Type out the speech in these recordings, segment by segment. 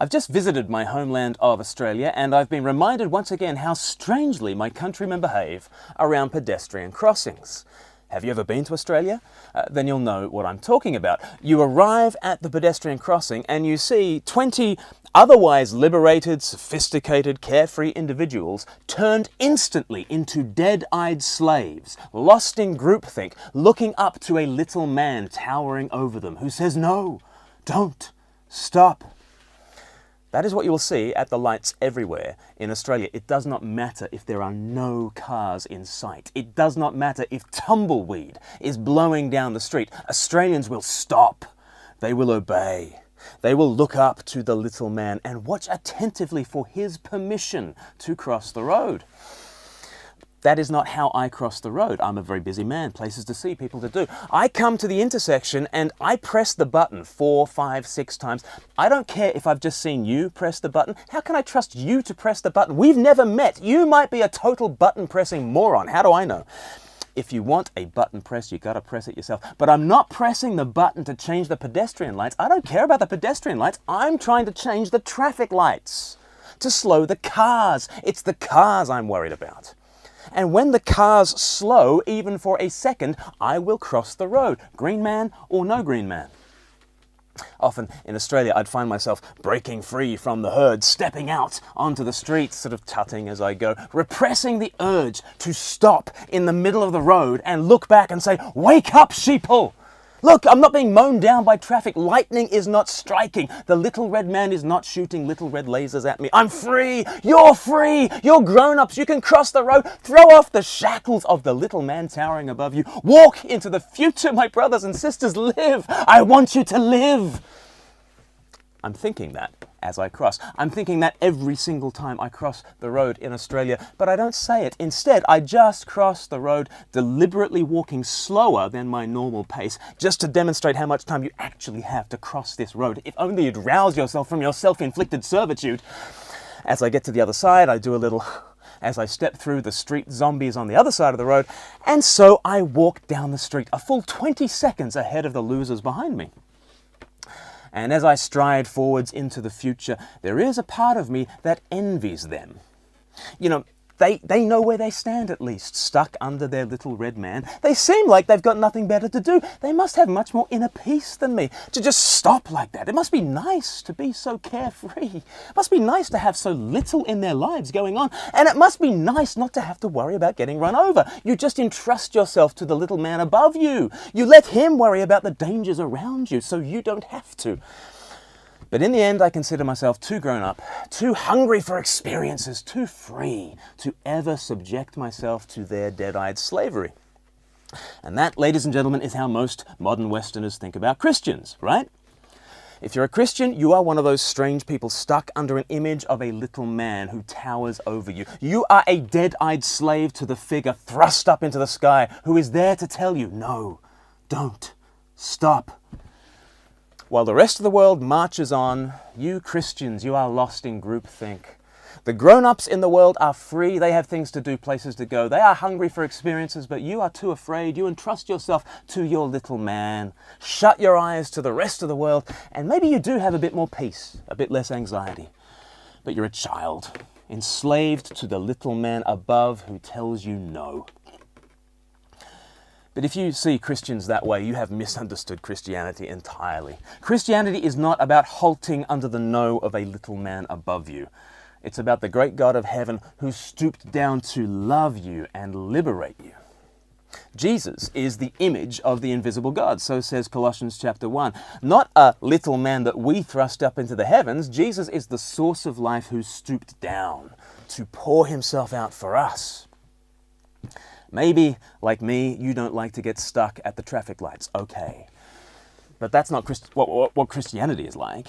I've just visited my homeland of Australia and I've been reminded once again how strangely my countrymen behave around pedestrian crossings. Have you ever been to Australia? Then you'll know what I'm talking about. You arrive at the pedestrian crossing and you see 20 otherwise liberated, sophisticated, carefree individuals turned instantly into dead-eyed slaves, lost in groupthink, looking up to a little man towering over them who says, "No, don't, stop." That is what you will see at the lights everywhere in Australia. It does not matter if there are no cars in sight. It does not matter if tumbleweed is blowing down the street. Australians will stop. They will obey. They will look up to the little man and watch attentively for his permission to cross the road. That is not how I cross the road. I'm a very busy man, places to see, people to do. I come to the intersection and I press the button 4, 5, 6 times. I don't care if I've just seen you press the button. How can I trust you to press the button? We've never met. You might be a total button pressing moron. How do I know? If you want a button press, you gotta press it yourself. But I'm not pressing the button to change the pedestrian lights. I don't care about the pedestrian lights. I'm trying to change the traffic lights to slow the cars. It's the cars I'm worried about. And when the cars slow, even for a second, I will cross the road, green man or no green man. Often in Australia, I'd find myself breaking free from the herd, stepping out onto the street, sort of tutting as I go, repressing the urge to stop in the middle of the road and look back and say, "Wake up, sheeple! Look, I'm not being mown down by traffic. Lightning is not striking. The little red man is not shooting little red lasers at me. I'm free. You're free. You're grown-ups. You can cross the road. Throw off the shackles of the little man towering above you. Walk into the future, my brothers and sisters. Live. I want you to live." I'm thinking that as I cross. I'm thinking that every single time I cross the road in Australia, but I don't say it. Instead, I just cross the road, deliberately walking slower than my normal pace, just to demonstrate how much time you actually have to cross this road. If only you'd rouse yourself from your self-inflicted servitude. As I get to the other side, I do a little as I step through the street zombies on the other side of the road, and so I walk down the street, a full 20 seconds ahead of the losers behind me. And as I stride forwards into the future, there is a part of me that envies them. You know, they know where they stand at least, stuck under their little red man. They seem like they've got nothing better to do. They must have much more inner peace than me to just stop like that. It must be nice to be so carefree. It must be nice to have so little in their lives going on. And it must be nice not to have to worry about getting run over. You just entrust yourself to the little man above you. You let him worry about the dangers around you so you don't have to. But in the end, I consider myself too grown up, too hungry for experiences, too free to ever subject myself to their dead-eyed slavery. And that, ladies and gentlemen, is how most modern Westerners think about Christians, right? If you're a Christian, you are one of those strange people stuck under an image of a little man who towers over you. You are a dead-eyed slave to the figure thrust up into the sky who is there to tell you, "No, don't, stop." While the rest of the world marches on, you Christians, you are lost in groupthink. The grown-ups in the world are free. They have things to do, places to go. They are hungry for experiences, but you are too afraid. You entrust yourself to your little man. Shut your eyes to the rest of the world, and maybe you do have a bit more peace, a bit less anxiety. But you're a child, enslaved to the little man above who tells you no. But if you see Christians that way, you have misunderstood Christianity entirely. Christianity is not about halting under the no of a little man above you. It's about the great God of heaven who stooped down to love you and liberate you. Jesus is the image of the invisible God, so says Colossians chapter 1. Not a little man that we thrust up into the heavens. Jesus is the source of life who stooped down to pour himself out for us. Maybe, like me, you don't like to get stuck at the traffic lights. Okay. But that's not what Christianity is like.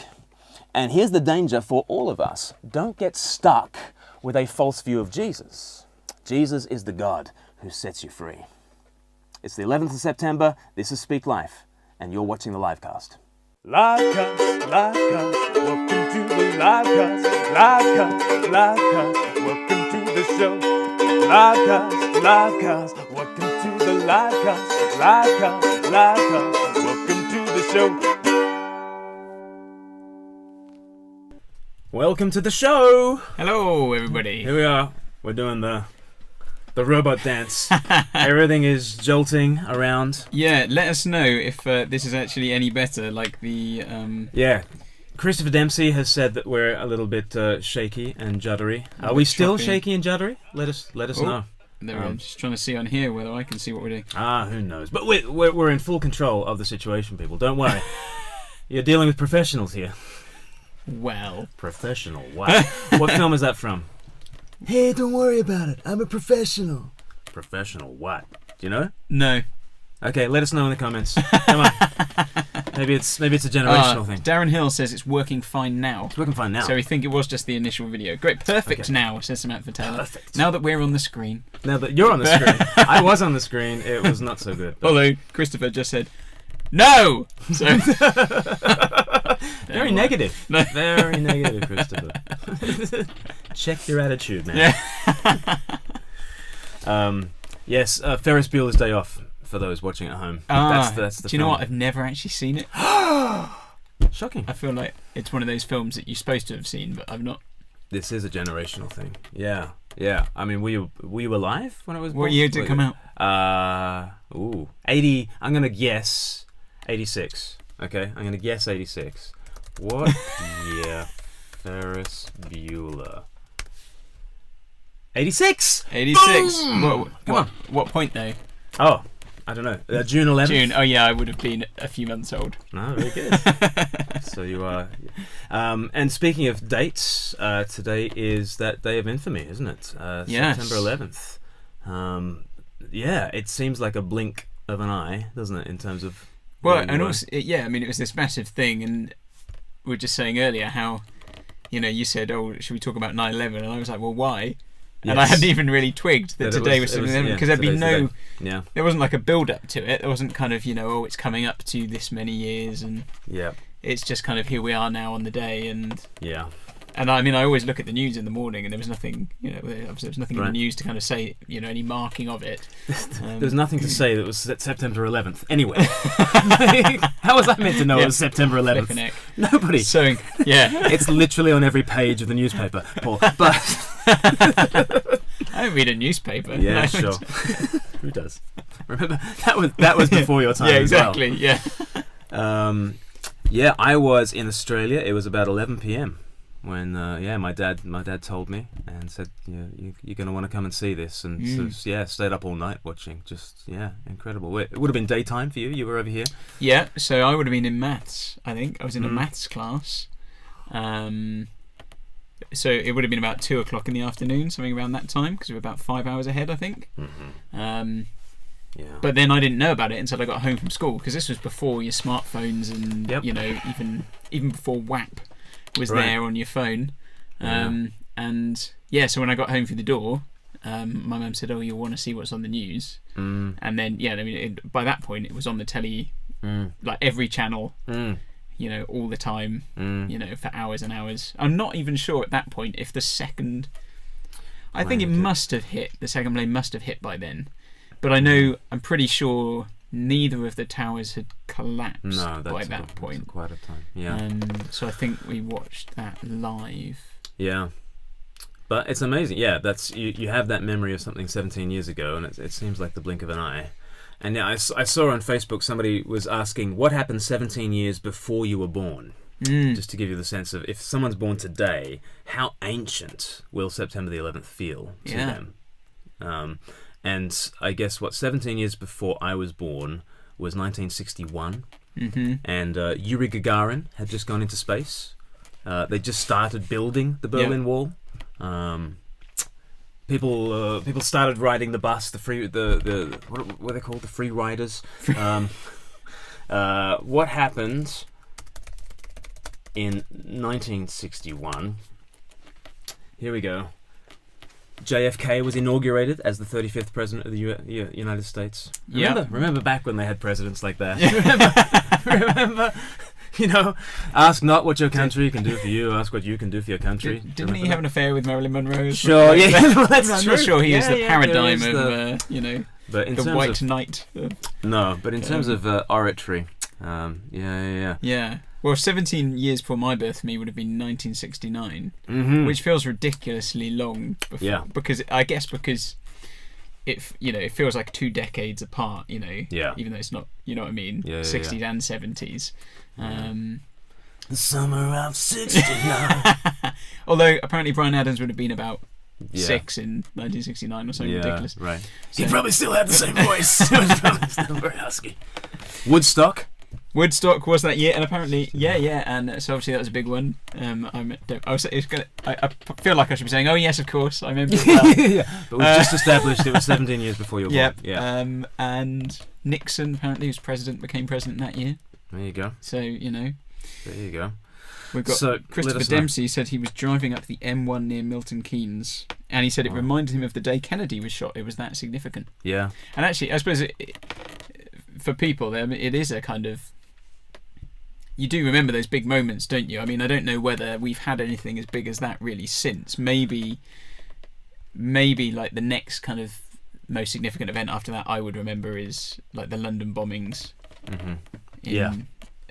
And here's the danger for all of us. Don't get stuck with a false view of Jesus. Jesus is the God who sets you free. It's the 11th of September. This is Speak Life, and you're watching the LIVEcast. LIVEcast, LIVEcast, welcome to the LIVEcast, LIVEcast, LIVEcast, welcome to the show. LIVEcast, LIVEcast, welcome to the LIVEcast, LIVEcast, LIVEcast, welcome to the show. Welcome to the show. Hello, everybody. Here we are. We're doing the robot dance. Everything is jolting around. Yeah, let us know if this is actually any better. Like the Yeah, Christopher Dempsey has said that we're a little bit shaky and juddery. Are we still shaky and juddery? Let us know. I'm just trying to see on here whether I can see what we're doing. Who knows? But we're in full control of the situation, people. Don't worry. You're dealing with professionals here. Well, professional. Wow. What film is that from? Hey, don't worry about it. I'm a professional. Professional what? Do you know? No. Okay, let us know in the comments. Come on. Maybe it's a generational thing. Darren Hill says it's working fine now. It's working fine now. So we think it was just the initial video. Great, perfect now, says Samantha Taylor. Perfect. Now that we're on the screen. Now that you're on the screen. I was on the screen. It was not so good. Although Christopher just said, no! So Very negative. No. Very negative, Christopher. Check your attitude, man. Yeah. Yes, Ferris Bueller's Day Off for those watching at home. That's the do you know what? I've never actually seen it. Shocking. I feel like it's one of those films that you're supposed to have seen, but I've not. This is a generational thing. Yeah. I mean, were you alive when it was? What year did it come out? 80. I'm gonna guess 86. Okay, I'm gonna guess 86. What year? Ferris Bueller. 86. 86. Come on. What point though? Oh, I don't know. June 11th. June. Oh yeah, I would have been a few months old. No, very good. So you are. And speaking of dates, today is that day of infamy, isn't it? Yes. September 11th. Yeah, it seems like a blink of an eye, doesn't it, in terms of. Well, and also, I mean, it was this massive thing, and we were just saying earlier how, you said, "Oh, should we talk about 9/11?" And I was like, "Well, why?" And I hadn't even really twigged that today was 11 because there'd been no. Yeah. There wasn't like a build up to it. There wasn't kind of it's coming up to this many years, and it's just kind of here we are now on the day, and And I mean, I always look at the news in the morning, and there was nothing, there was nothing in the news to kind of say, any marking of it. There's nothing to say that was September 11th. Anyway, how was I meant to know it was September 11th? Nobody. So it's literally on every page of the newspaper, Paul. But I don't read a newspaper. Yeah, sure. Who does? Remember that was before your time. Yeah, exactly. As well. Yeah, I was in Australia. It was about 11 p.m. when my dad told me and said, you're going to want to come and see this, and so, stayed up all night watching. Just incredible. It would have been daytime for you. You were over here. Yeah, so I would have been in maths. I think I was in a maths class. So it would have been about 2:00 in the afternoon, something around that time, because we were about 5 hours ahead, I think. But then I didn't know about it until I got home from school, because this was before your smartphones and even before WAP was there on your phone. So when I got home through the door, my mum said, "Oh, you'll want to see what's on the news." And then by that point it was on the telly, like every channel, all the time, for hours and hours. I'm not even sure at that point if the second. I think it must have hit. The second plane must have hit by then, but I'm pretty sure neither of the towers had collapsed by that point. Quite a time. Yeah. So I think we watched that live. Yeah. But it's amazing. Yeah, that's you have that memory of something 17 years ago, and it seems like the blink of an eye. And I saw on Facebook somebody was asking what happened 17 years before you were born. Just to give you the sense of if someone's born today, how ancient will September the 11th feel to them? And I guess 17 years before I was born was 1961, and Yuri Gagarin had just gone into space. They just started building the Berlin Wall. People started riding the bus, what were they called? The free riders. What happened in 1961? Here we go. JFK was inaugurated as the 35th president of the United States. Remember back when they had presidents like that? Remember? Ask not what your country can do for you, ask what you can do for your country. Didn't he have an affair with Marilyn Monroe? Sure, that's I'm true. not sure he is the paradigm of, but in the white knight. No, but in terms of oratory, Yeah. Well, 17 years before my birth for me would have been 1969, which feels ridiculously long. Before, Yeah. Because it feels like 2 decades apart. Yeah. Even though it's not. You know what I mean? Yeah, 60s and 70s. The summer of '69. Although apparently Bryan Adams would have been about Yeah. 6 in 1969 or something ridiculous. Right. So- He probably still had the same voice. It was probably still very husky. Woodstock. Woodstock was that year, and apparently, and so obviously that was a big one. I feel like I should be saying, oh yes, of course, I remember. Yeah. But we've just established it was 17 years before your born. Yeah. And Nixon apparently, who's became president that year. There you go. So There you go. we've got So, Christopher let us know. Dempsey said he was driving up the M1 near Milton Keynes, and he said it reminded him of the day Kennedy was shot. It was that significant. Yeah. And actually, I suppose for people, it is a kind of. You do remember those big moments, don't you? I mean, I don't know whether we've had anything as big as that really since. Maybe like the next kind of most significant event after that I would remember is like the London bombings. In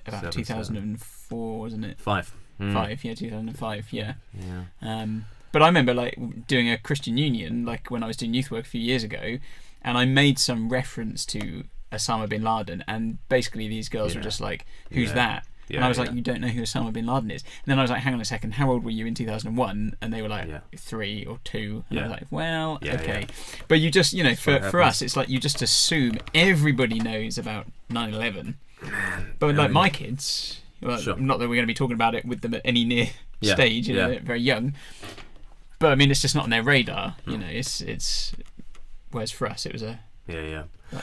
about 2004, wasn't it? 5. 2005, yeah. Yeah. But I remember like doing a Christian Union, like when I was doing youth work a few years ago, and I made some reference to Osama bin Laden, and basically these girls were just like, "Who's that?" Yeah, and I was yeah. like, "You don't know who Osama bin Laden is?" And then I was like, "Hang on a second, how old were you in 2001?" And they were like, 3 or 2. And I was like, "Well, okay." But you just, for us, it's like you just assume everybody knows about 9/11. But like my kids, well, Sure. not that we're going to be talking about it with them at any near Yeah, stage, yeah. they're very young. But I mean, it's just not on their radar. It's. Whereas for us, it was like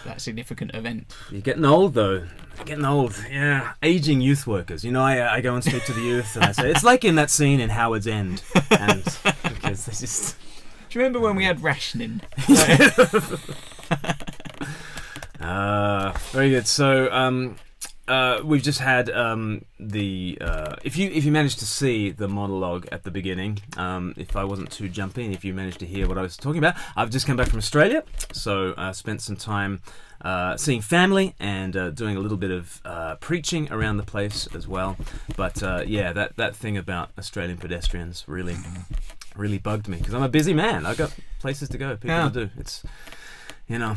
that significant event. You're getting old, though. You're getting old. Yeah. Aging youth workers. I go and speak to the youth, and I say it's like in that scene in Howard's End, and because they just. Do you remember when we had rationing? Very good. So, we've just had if you managed to see the monologue at the beginning, if I wasn't too jumpy, if you managed to hear what I was talking about, I've just come back from Australia, so spent some time seeing family and doing a little bit of preaching around the place as well. But that thing about Australian pedestrians really bugged me, because I'm a busy man. I've got places to go, people to do. It's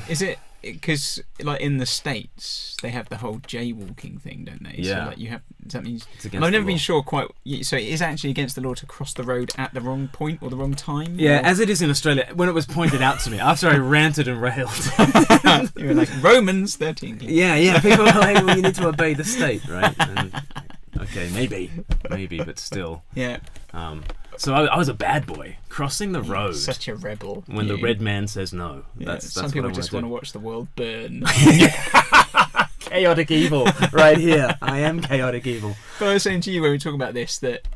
Is it because like in the States they have the whole jaywalking thing, don't they? Yeah. So like you have. Does that mean? It's against And I've never the been law. sure quite. So it is actually against the law to cross the road at the wrong point or the wrong time. Yeah, or? as it is in Australia. When it was pointed out to me after I ranted and railed. You were like Romans 13. Yeah. People are like, well, you need to obey the state, right? And, okay, maybe, but still. Yeah. So I was a bad boy crossing the road Such a rebel. when the red man says no. Yeah, That's some what people I just want want to watch the world burn. chaotic evil right here. I am chaotic evil. But I was saying to you when we were talking about this that.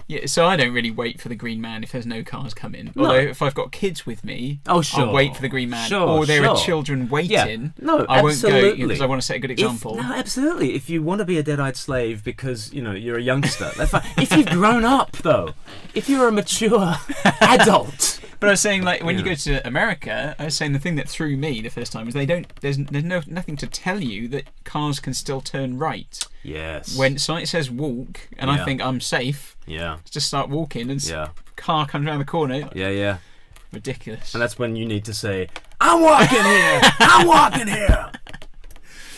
Yeah, so I don't really wait for the green man if there's no cars coming. No. Although if I've got kids with me, Oh, sure. I'll wait for the green man. Sure, or there are sure. children waiting. Yeah. No, I won't go absolutely. because I want to set a good example. No, absolutely. If you want to be a dead-eyed slave because you're a youngster, that's fine. If you've grown up, though, if you're a mature adult. But I was saying, like, when you go to America, I was saying the thing that threw me the first time was there's nothing to tell you that cars can still turn right. Yes. When it says walk, and I think I'm safe, Yeah. just start walking, and Yeah. car comes around the corner. Yeah. Ridiculous. And that's when you need to say, I'm walking here! I'm walking here!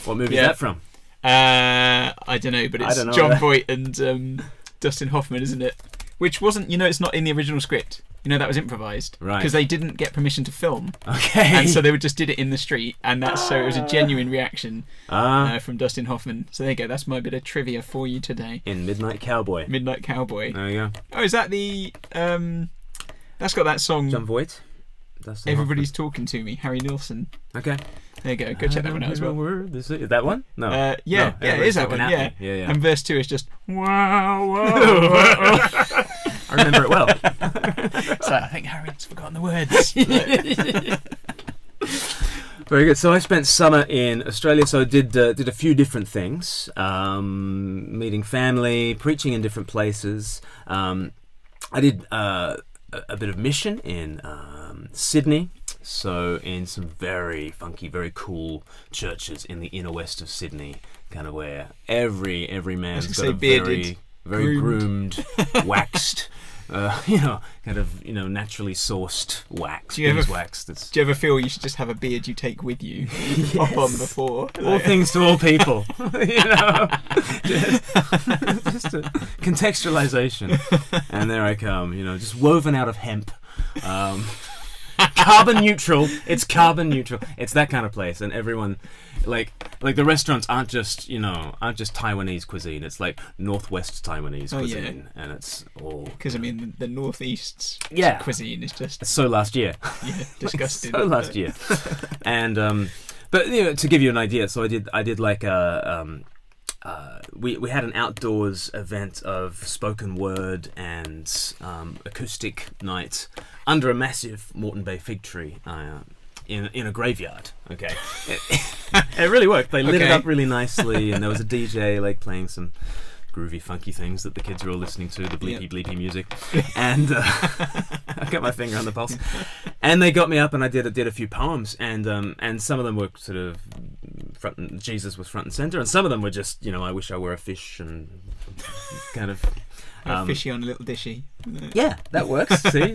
What movie is that from? I don't know, but I it's don't know John either. Voight and Dustin Hoffman, isn't it? Which wasn't, it's not in the original script. That was improvised. Right. Because they didn't get permission to film. Okay. And so they just did it in the street, and so it was a genuine reaction from Dustin Hoffman. So there you go, that's my bit of trivia for you today. In Midnight Cowboy. Midnight Cowboy. There you go. Oh, is that the... that's got that song, John Voight. Dustin Everybody's Talking to Me, Harry Nilsson. Hoffman. Okay. There you go, go check that one out as well. Is that one? No. Yeah, No, it is that Everybody's one, Talking at Me. Yeah. And verse 2 is just, wow, wow. I remember it well. So I think Harry's forgotten the words. Very good. So I spent summer in Australia. So I did a few different things, meeting family, preaching in different places. I did a bit of mission in Sydney, So in some very funky, very cool churches in the inner west of Sydney, kind of where every man's got a bearded, very groomed, waxed, kind of naturally sourced wax. Do you Do you ever feel you should just have a beard you take with you? Hop on before. All things to all people. Just a contextualization. And there I come, just woven out of hemp. Carbon neutral. It's carbon neutral. It's that kind of place, and everyone, like the restaurants aren't just Taiwanese cuisine. It's like Northwest Taiwanese cuisine, and it's all because the Northeast's cuisine is just so last year. Yeah, disgusting. So last year, and but to give you an idea, so I did like we had an outdoors event of spoken word and acoustic night under a massive Moreton Bay fig tree in a graveyard. Okay, it really worked. They lit it up really nicely, and there was a DJ like playing some groovy, funky things that the kids were all listening to, the bleepy music, and I got my finger on the pulse. And they got me up, and I did a few poems, and some of them were sort of Jesus was front and center, and some of them were just I wish I were a fish, and kind of fishy on a little dishy. Yeah, that works. See,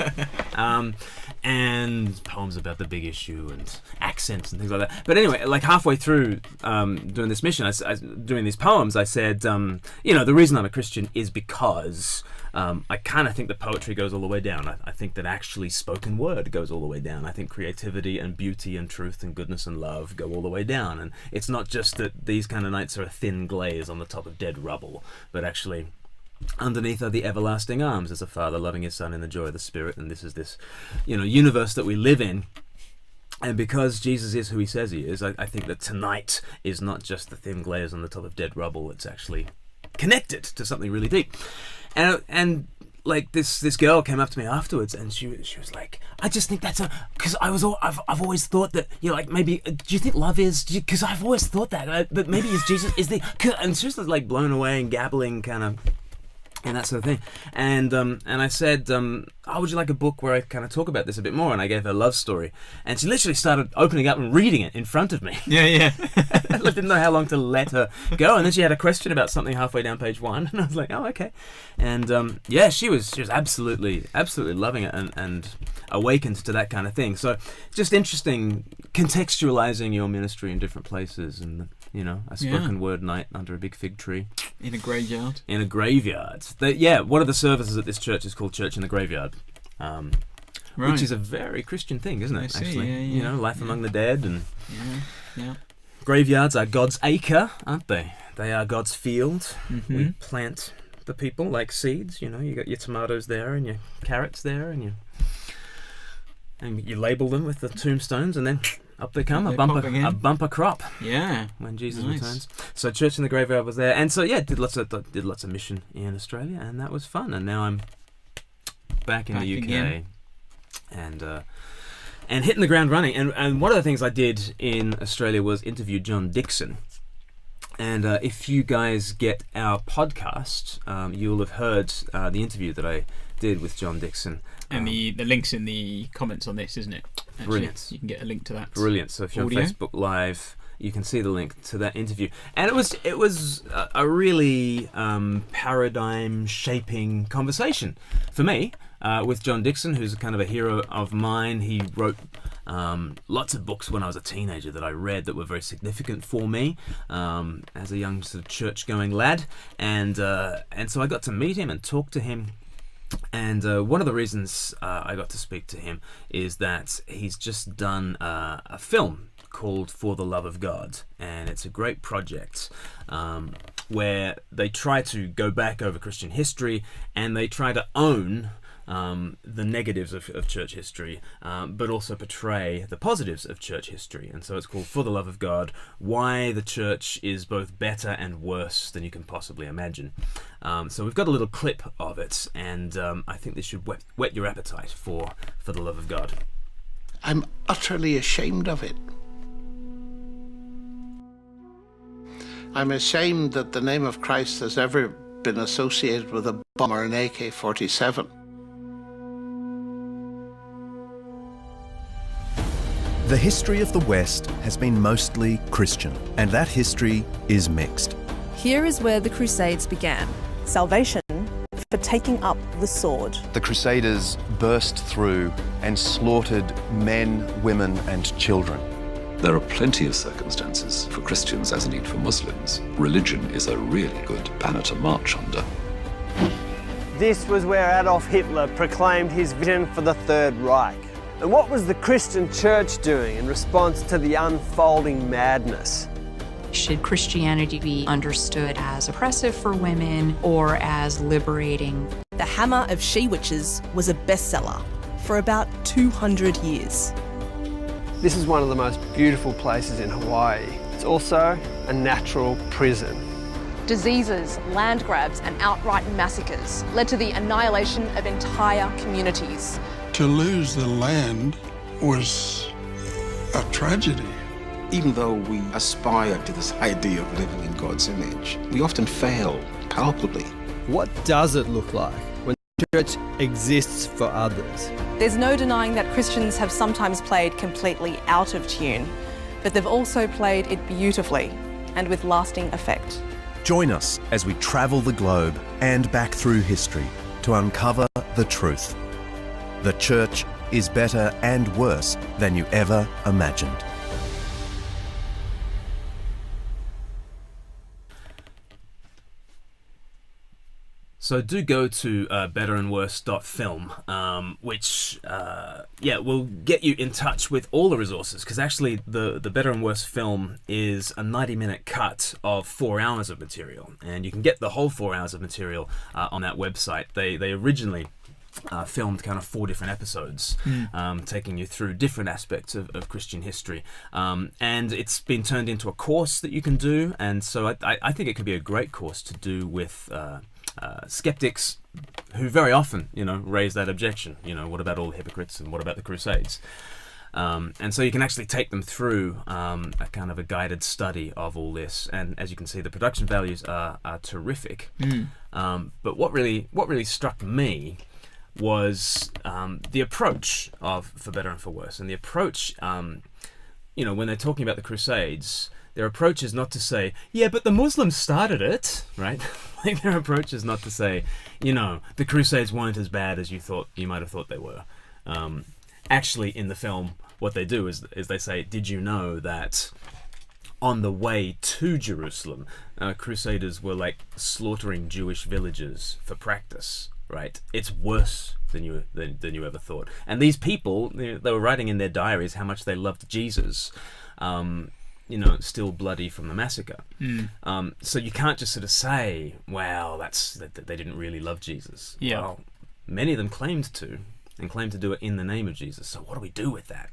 and poems about the big issue and accents and things like that. But anyway, like halfway through doing this mission, doing these poems, I said, the reason I'm a Christian is because I kind of think that poetry goes all the way down. I think that actually spoken word goes all the way down. I think creativity and beauty and truth and goodness and love go all the way down. And it's not just that these kind of nights are a thin glaze on the top of dead rubble, but actually underneath are the everlasting arms as a father loving his son in the joy of the Spirit. And this is this, universe that we live in. And because Jesus is who he says he is, I think that tonight is not just the thin glaze on the top of dead rubble. It's actually connected to something really deep. And like this girl came up to me afterwards, and she was like, I just think that's because I've always thought that maybe do you think love is, because I've always thought that, but maybe is Jesus is the, and she was like blown away and gabbling kind of. And that sort of thing. And I said, would you like a book where I kind of talk about this a bit more? And I gave her a love story. And she literally started opening up and reading it in front of me. Yeah. I didn't know how long to let her go. And then she had a question about something halfway down page 1. And I was like, oh, okay. And she was absolutely loving it and awakened to that kind of thing. So just interesting contextualizing your ministry in different places, and a spoken word night under a big fig tree. In a graveyard. One of the services at this church is called Church in the Graveyard, which is a very Christian thing, isn't it? Actually, life among the dead, and graveyards are God's acre, aren't they? They are God's field. Mm-hmm. We plant the people like seeds. You got your tomatoes there and your carrots there, and you label them with the tombstones, and then up they come, a bumper crop. Yeah, when Jesus returns. So Church in the Graveyard was there, and so did lots of mission in Australia, and that was fun. And now I'm back in the UK, again. and hitting the ground running. And one of the things I did in Australia was interview John Dixon. And if you guys get our podcast, you'll have heard the interview that I did with John Dixon. And the link's in the comments on this, isn't it? Actually, brilliant. You can get a link to that. Brilliant. So if you're audio. on Facebook Live, you can see the link to that interview. And it was a really paradigm-shaping conversation for me with John Dixon, who's kind of a hero of mine. He wrote lots of books when I was a teenager that I read that were very significant for me as a young sort of church-going lad. And so I got to meet him and talk to him. And one of the reasons I got to speak to him is that he's just done a film called For the Love of God, and it's a great project where they try to go back over Christian history, and they try to own the negatives of church history, but also portray the positives of church history. And so it's called For the Love of God, Why the Church is Both Better and Worse Than You Can Possibly Imagine. So we've got a little clip of it, and I think this should whet your appetite for the love of God. I'm utterly ashamed of it. I'm ashamed that the name of Christ has ever been associated with a bomb or an AK-47. The history of the West has been mostly Christian, and that history is mixed. Here is where the Crusades began. Salvation for taking up the sword. The Crusaders burst through and slaughtered men, women, and children. There are plenty of circumstances for Christians as indeed for Muslims. Religion is a really good banner to march under. This was where Adolf Hitler proclaimed his vision for the Third Reich. And what was the Christian church doing in response to the unfolding madness? Should Christianity be understood as oppressive for women or as liberating? The Hammer of She-Witches was a bestseller for about 200 years. This is one of the most beautiful places in Hawaii. It's also a natural prison. Diseases, land grabs and outright massacres led to the annihilation of entire communities. To lose the land was a tragedy. Even though we aspire to this idea of living in God's image, we often fail palpably. What does it look like when the church exists for others? There's no denying that Christians have sometimes played completely out of tune, but they've also played it beautifully and with lasting effect. Join us as we travel the globe and back through history to uncover the truth. The church is better and worse than you ever imagined. So do go to betterandworse.film, which will get you in touch with all the resources, because actually the Better and Worse film is a 90-minute cut of 4 hours of material, and you can get the whole 4 hours of material on that website. They originally filmed kind of 4 different episodes, taking you through different aspects of Christian history, and it's been turned into a course that you can do, and so I think it could be a great course to do with skeptics who very often, raise that objection. What about all the hypocrites and what about the Crusades? And so you can actually take them through a kind of a guided study of all this. And as you can see, the production values are terrific. But what really struck me was the approach of For Better and For Worse. And the approach, when they're talking about the Crusades, their approach is not to say, yeah, but the Muslims started it, right? Like, their approach is not to say, the Crusades weren't as bad as you might have thought they were. Actually, in the film, what they do is they say, did you know that on the way to Jerusalem, Crusaders were like slaughtering Jewish villagers for practice, right? It's worse than you ever thought. And these people, they were writing in their diaries how much they loved Jesus. Still bloody from the massacre. So you can't just sort of say, well, that they didn't really love Jesus. Yeah. Well, many of them claimed to do it in the name of Jesus. So what do we do with that?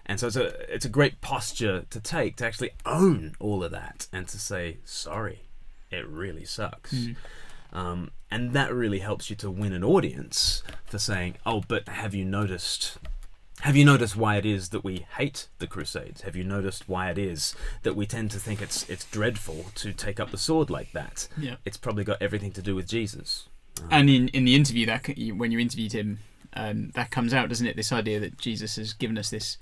And so it's a great posture to take, to actually own all of that and to say, sorry, it really sucks. And that really helps you to win an audience for saying, oh, but have you noticed why it is that we hate the Crusades? Have you noticed why it is that we tend to think it's dreadful to take up the sword like that? Yeah. It's probably got everything to do with Jesus. And in the interview, when you interviewed him, that comes out, doesn't it? This idea that Jesus has given us this,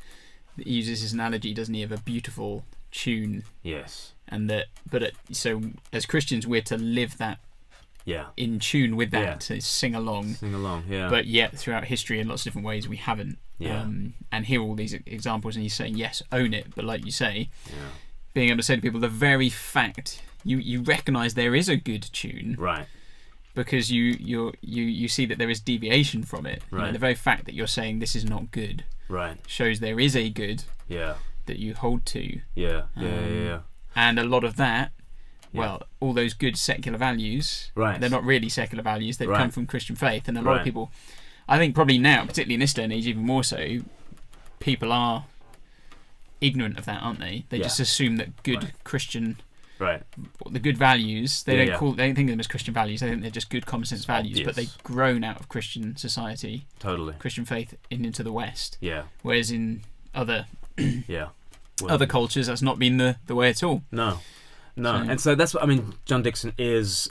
he uses this analogy, doesn't he, of a beautiful tune. Yes. And so as Christians, we're to live that in tune with that, to sing along. Yeah. But yet, throughout history, in lots of different ways, we haven't. Yeah. And hear all these examples, and he's saying, yes, own it. But like you say, being able to say to people, the very fact you recognise there is a good tune, right? Because you see that there is deviation from it. Right. The very fact that you're saying this is not good, right, shows there is a good, that you hold to. Yeah. And a lot of that. Well, all those good secular values, they're not really secular values. They've come from Christian faith. And a lot of people, I think probably now, particularly in this day and age, even more so, people are ignorant of that, aren't they? They just assume that good Christian, the good values, they don't think of them as Christian values. They think they're just good common sense values, but they've grown out of Christian society, Christian faith into the West. Yeah. Whereas in other other cultures, that's not been the way at all. No. And so that's what I mean. John Dixon is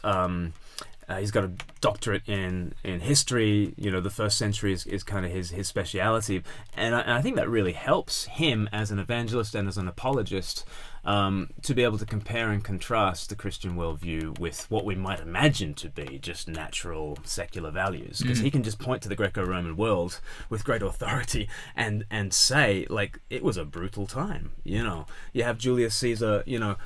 He's got a doctorate in history. You know, the first century is kind of his speciality, and I think that really helps him as an evangelist and as an apologist to be able to compare and contrast the Christian worldview with what we might imagine to be just natural secular values, because he can just point to the Greco-Roman world with great authority and say, like, it was a brutal time. You know, you have Julius Caesar, you know,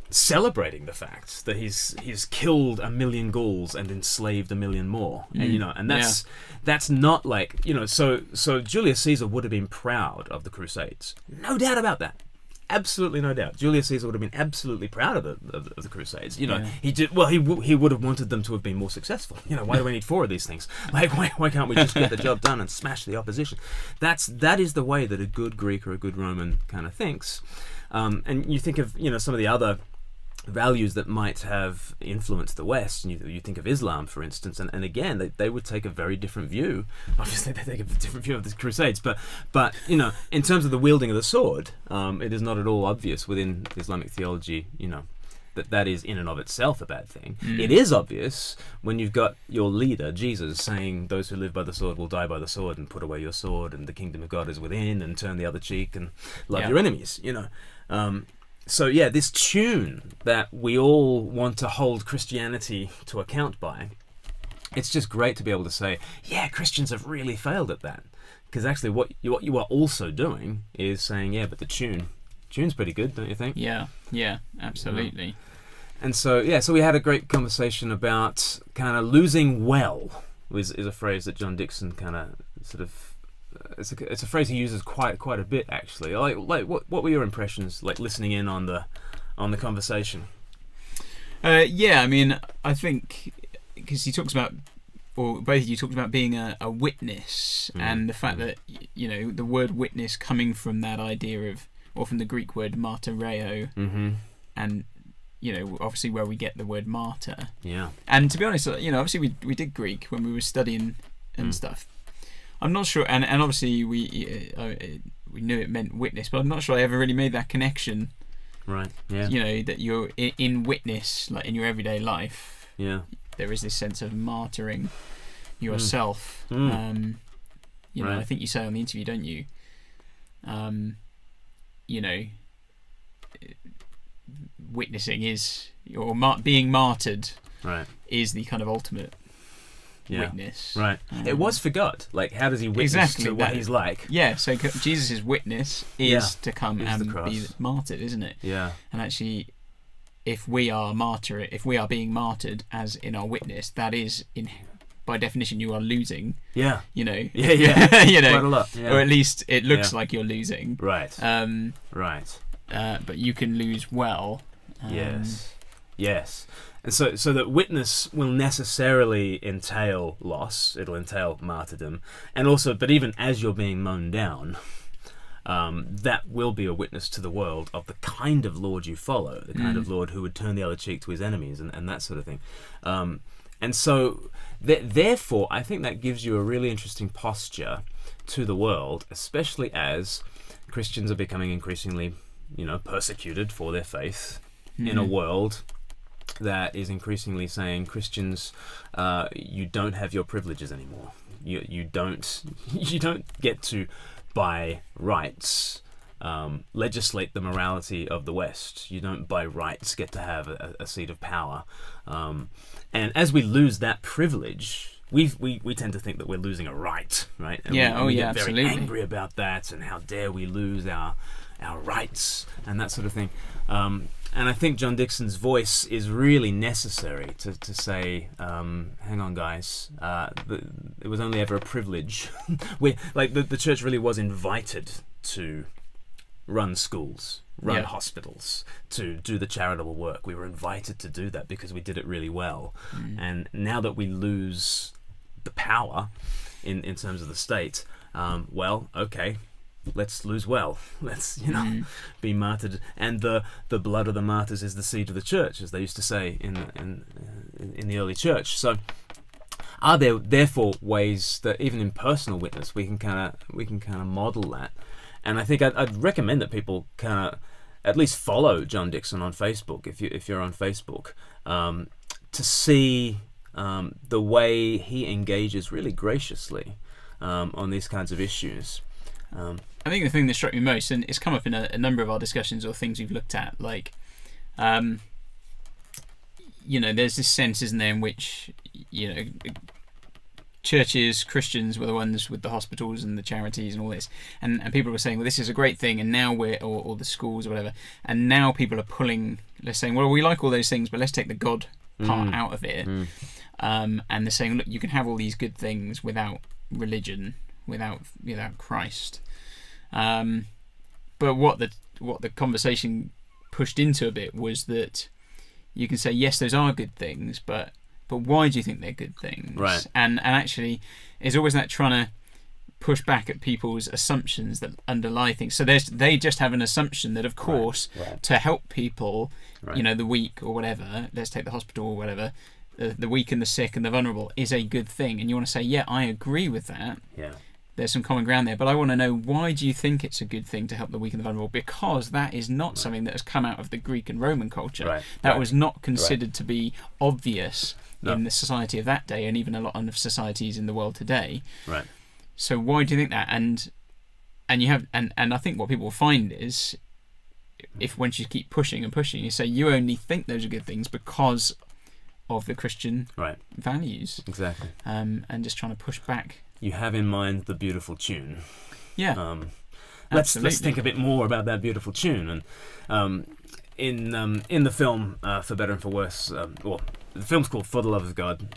celebrating the fact that he's killed 1 million Gauls and enslaved 1 million more, and you know, and that's not like, you know, so Julius Caesar would have been proud of the Crusades, no doubt about that. Absolutely no doubt. Julius Caesar would have been absolutely proud of the Crusades. You know, he did well. He would have wanted them to have been more successful. You know, why do we need 4 of these things? Like, why can't we just get the job done and smash the opposition? That is the way that a good Greek or a good Roman kind of thinks. And you think of, you know, some of the other values that might have influenced the West, and you think of Islam, for instance, and again, they would take a very different view. Obviously, they take a different view of the Crusades, but you know, in terms of the wielding of the sword, it is not at all obvious within Islamic theology, you know, that is in and of itself a bad thing. It is obvious when you've got your leader, Jesus, saying, "Those who live by the sword will die by the sword, and put away your sword, and the kingdom of God is within, and turn the other cheek, and love your enemies," you know. So yeah, this tune that we all want to hold Christianity to account by, it's just great to be able to say, yeah, Christians have really failed at that. Because actually what you are also doing is saying, yeah, but the tune's pretty good, don't you think? Yeah, absolutely. And so, yeah, so we had a great conversation about kind of losing well, is a phrase that John Dickson kind of sort of, it's a phrase he uses quite a bit, actually. Like what were your impressions, like, listening in on the conversation? Yeah, I mean, I think because he talks about, or both of you talked about being a witness, and the fact that, you know, the word witness coming from that idea of, or from the Greek word martyreo, and, you know, obviously where we get the word martyr. Yeah. And to be honest, you know, obviously we did Greek when we were studying and stuff. I'm not sure, and obviously we knew it meant witness, but I'm not sure I ever really made that connection. Right. Yeah. You know, that you're in witness, like in your everyday life. Yeah. There is this sense of martyring yourself. You know, I think you say on the interview, don't you? You know, witnessing is, or being martyred, is the kind of ultimate. Witness. Right. It was for God. Like, how does he witness to what he's like? Yeah, so Jesus' witness is to come and be martyred, isn't it? Yeah. And actually, if we are being martyred as in our witness, that is, by definition, you are losing. Yeah. You know. Yeah. You know. Quite a lot. Yeah. Or at least it looks like you're losing. Right. Right. But you can lose well. Yes. And so that witness will necessarily entail loss. It'll entail martyrdom, and also, but even as you're being mown down, that will be a witness to the world of the kind of Lord you follow, the kind of Lord who would turn the other cheek to his enemies, and that sort of thing. And so, therefore, I think that gives you a really interesting posture to the world, especially as Christians are becoming increasingly, you know, persecuted for their faith in a world that is increasingly saying, Christians, you don't have your privileges anymore. You don't get to, by rights, legislate the morality of the West. You don't, by rights, get to have a seat of power. And as we lose that privilege, we tend to think that we're losing a right, right? And we get very angry about that, and how dare we lose our rights and that sort of thing. And I think John Dickson's voice is really necessary to say, hang on, guys, it was only ever a privilege. The church really was invited to run schools, run hospitals, to do the charitable work. We were invited to do that because we did it really well. And now that we lose the power in terms of the state, well, okay, let's lose well. Let's, you know, be martyred. And the blood of the martyrs is the seed of the church, as they used to say in the early church. So, are there therefore ways that even in personal witness we can kind of model that? And I think I'd recommend that people kind of at least follow John Dickson on Facebook if you're on Facebook, to see the way he engages really graciously on these kinds of issues. I think the thing that struck me most, and it's come up in a number of our discussions or things we've looked at, like, there's this sense, isn't there, in which, churches, Christians were the ones with the hospitals and the charities and all this, and people were saying, well, this is a great thing, and now or the schools or whatever, and now people are pulling, they're saying, well, we like all those things, but let's take the God part out of it. And they're saying, look, you can have all these good things without religion, without Christ. But what the conversation pushed into a bit was that you can say, yes, those are good things, but why do you think they're good things? Right. And actually, it's always that trying to push back at people's assumptions that underlie things. So they just have an assumption that, of course, to help people, the weak or whatever, let's take the hospital or whatever, the weak and the sick and the vulnerable is a good thing. And you want to say, yeah, I agree with that. Yeah. There's some common ground there, but I want to know, why do you think it's a good thing to help the weak and the vulnerable? Because that is not something that has come out of the Greek and Roman culture. That was not considered to be obvious in the society of that day, and even a lot of societies in the world today. Right. So why do you think that? And you have, and I think what people will find is, if once you keep pushing and pushing, you say you only think those are good things because of the Christian values. Exactly. And just trying to push back. You have in mind the beautiful tune. Yeah. Let's think a bit more about that beautiful tune. And in the film, For Better and For Worse, the film's called For the Love of God.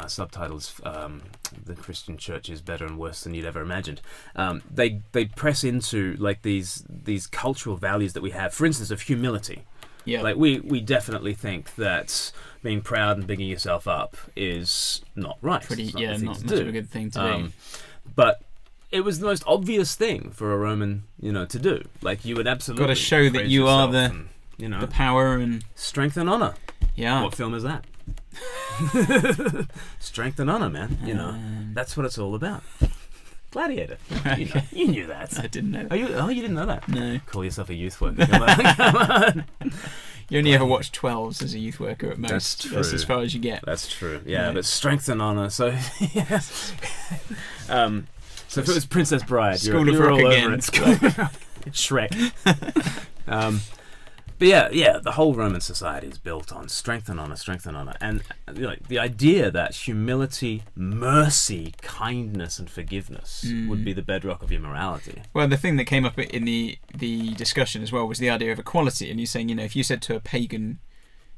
Subtitles: The Christian Church is better and worse than you'd ever imagined. They press into like these cultural values that we have. For instance, of humility. Yeah. Like we definitely think that being proud and bigging yourself up is not right. Not much of a good thing to do. But it was the most obvious thing for a Roman, to do. Like you would absolutely got to show that you are the power and strength and honor. Yeah. What film is that? Strength and honor, man. That's what it's all about. Gladiator. You knew that. I didn't know that. You didn't know that? No. Call yourself a youth worker. Come on. You only ever watch 12s as a youth worker at most. That's true. That's as far as you get. That's true. Yeah, but strength and honor. So, yeah. So if it was Princess Bride, School you're of Rock all again. over it. It's Shrek. But yeah, the whole Roman society is built on strength and honor, and the idea that humility, mercy, kindness, and forgiveness would be the bedrock of your morality. Well, the thing that came up in the discussion as well was the idea of equality, and you're saying, if you said to a pagan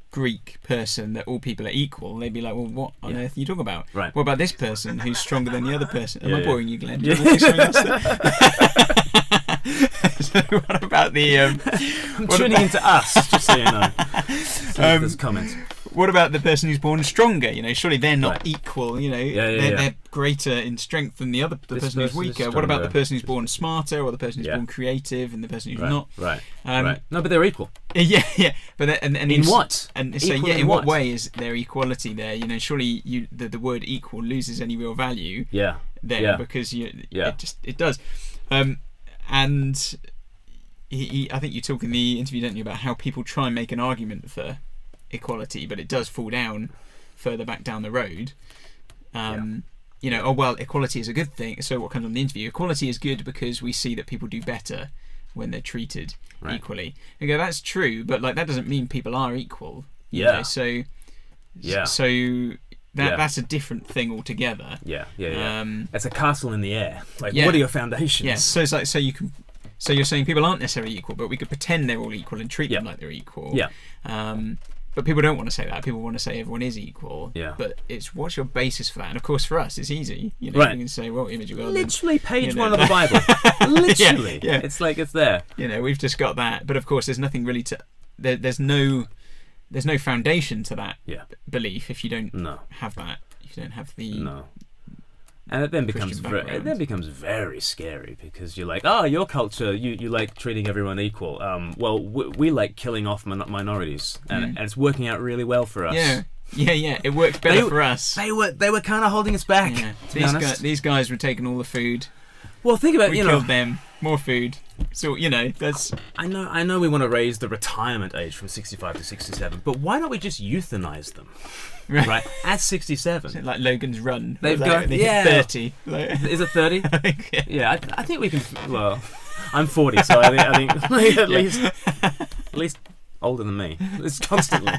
Greek person that all people are equal, they'd be like, well, what on earth are you talking about? Right. What about this person who's stronger than the other person? Am I boring you, Glenn? Yeah. So what about the... I'm tuning into us, just so you know. There's comments. What about the person who's born stronger? Surely they're not equal. They're greater in strength than the person who's weaker. What about the person who's born smarter, or the person who's born creative, and the person who's not? Right. No, but they're equal. Yeah. But and in what? And so in what way is there equality there? Surely the word equal loses any real value. Yeah. There because it does. And I think you talk in the interview, don't you, about how people try and make an argument for equality, but it does fall down further back down the road. Equality is a good thing. So what comes on the interview? Equality is good because we see that people do better when they're treated equally. You go, that's true, but that doesn't mean people are equal. That's a different thing altogether. Yeah. It's a castle in the air. What are your foundations? Yeah. So it's like so you're saying people aren't necessarily equal, but we could pretend they're all equal and treat them like they're equal. Yeah. But people don't want to say that. People want to say everyone is equal. Yeah. But it's what's your basis for that? And of course, for us, it's easy. You can say, well, image of God. Literally page 1 of the Bible. Literally. Yeah. It's like it's there. We've just got that. But of course, there's nothing really to. There's no foundation to that belief if you don't have that. If you don't have the and it then becomes very scary, because you're like, your culture, you like treating everyone equal. We like killing off minorities, and it's working out really well for us. Yeah. It works better for us. They were kind of holding us back. Yeah. These guys were taking all the food. Well, think about we killed them, more food. So that's. I know. We want to raise the retirement age from 65 to 67, but why don't we just euthanize them? Right at 67, like Logan's Run. They've got hit 30. Is it 30? Yeah, I think we can. Well, I'm 40, so I think at least older than me. It's constantly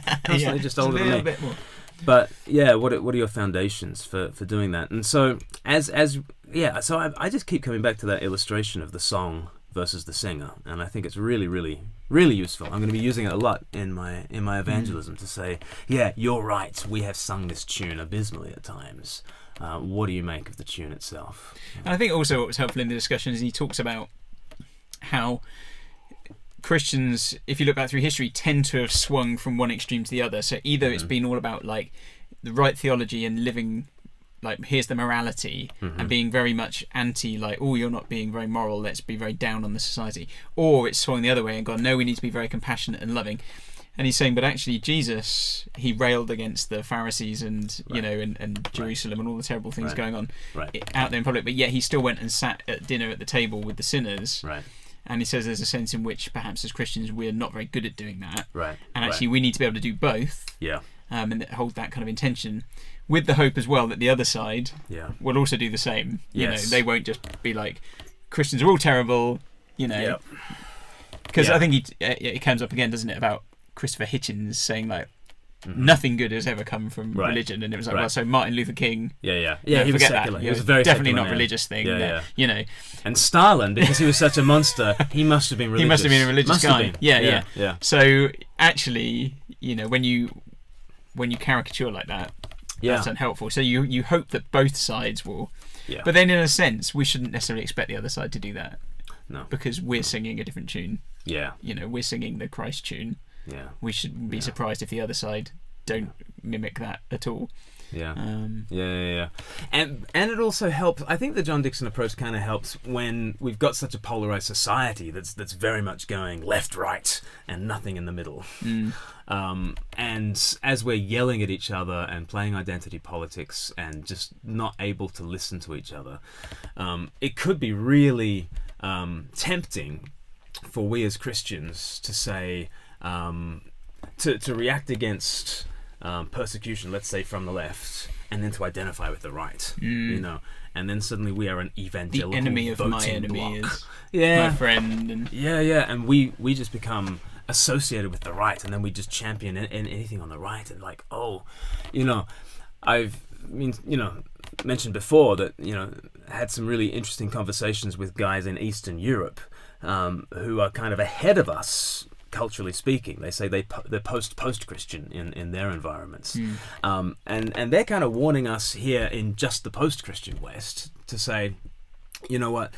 just older than me. A bit more. But yeah, what are your foundations for doing that? And so so I just keep coming back to that illustration of the song versus the singer, and I think it's really, really, really useful. I'm going to be using it a lot in my evangelism to say, yeah, you're right. We have sung this tune abysmally at times. What do you make of the tune itself? And I think also what was helpful in the discussion is he talks about how Christians, if you look back through history, tend to have swung from one extreme to the other. So either it's been all about like the right theology and living like here's the morality and being very much anti like, oh, you're not being very moral, let's be very down on the society, or it's swung the other way and gone, no, we need to be very compassionate and loving. And he's saying, but actually Jesus, he railed against the Pharisees and and Jerusalem and all the terrible things going on out there in public, but yet he still went and sat at dinner at the table with the sinners. And he says there's a sense in which perhaps as Christians we're not very good at doing that. And actually we need to be able to do both. And hold that kind of intention, with the hope as well that the other side will also do the same. You know, they won't just be like, Christians are all terrible, Because I think it comes up again, doesn't it, about Christopher Hitchens saying like, nothing good has ever come from religion, and it was like, well, so Martin Luther King, he was secular. He was a very definitely secular not man. Religious thing, And Stalin, because he was such a monster, he must have been religious. He must have been a religious guy. Yeah. So actually, when you caricature like that, that's unhelpful. So you hope that both sides will, but then in a sense, we shouldn't necessarily expect the other side to do that. No, because we're singing a different tune. We're singing the Christ tune. We shouldn't be surprised if the other side don't mimic that at all. And it also helps. I think the John Dixon approach kind of helps when we've got such a polarized society that's very much going left, right, and nothing in the middle. And as we're yelling at each other and playing identity politics and just not able to listen to each other, it could be really tempting for we as Christians to say, to react against persecution, let's say from the left, and then to identify with the right, and then suddenly we are an evangelical, the enemy of my enemy block. Is my friend, and and we just become associated with the right, and then we just champion anything on the right, and like, I've mentioned before that had some really interesting conversations with guys in Eastern Europe who are kind of ahead of us culturally speaking. They say they're post-Christian in their environments, and they're kind of warning us here in just the post-Christian West to say, you know what,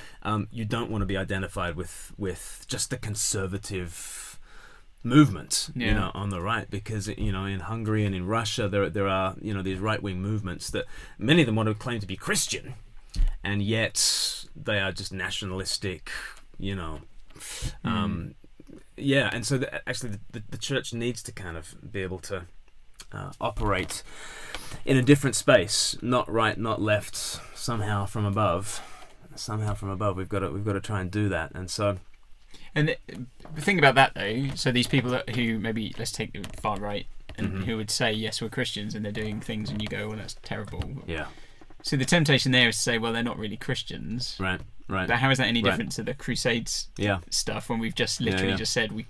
you don't want to be identified with just the conservative movement, on the right, because in Hungary and in Russia there are these right-wing movements that many of them want to claim to be Christian, and yet they are just nationalistic, and so actually the church needs to kind of be able to operate in a different space, not right, not left, somehow from above. We've got to try and do that. And so, and the thing about that though, so these people who maybe, let's take the far right, and who would say, yes, we're Christians, and they're doing things, and you go, well, that's terrible. So the temptation there is to say, well, they're not really Christians. Right. But how is that any different to the Crusades stuff, when we've just literally just said we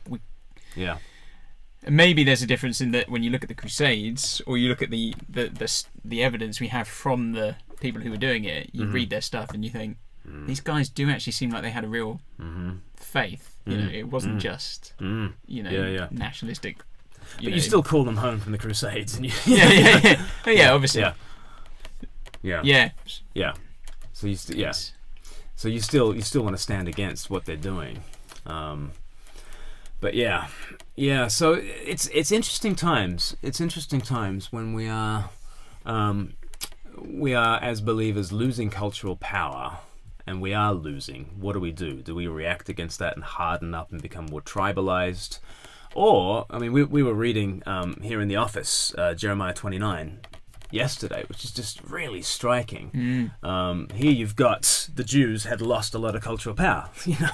maybe there's a difference in that when you look at the Crusades, or you look at the evidence we have from the people who were doing it, you read their stuff and you think, these guys do actually seem like they had a real faith. It wasn't just nationalistic. But you still call them home from the Crusades, and obviously. So you still want to stand against what they're doing, but so it's interesting times. It's interesting times when we are as believers losing cultural power, and we are losing. What do? Do we react against that and harden up and become more tribalized? Or, I mean, we were reading here in the office Jeremiah 29 yesterday, which is just really striking. Here you've got the Jews had lost a lot of cultural power.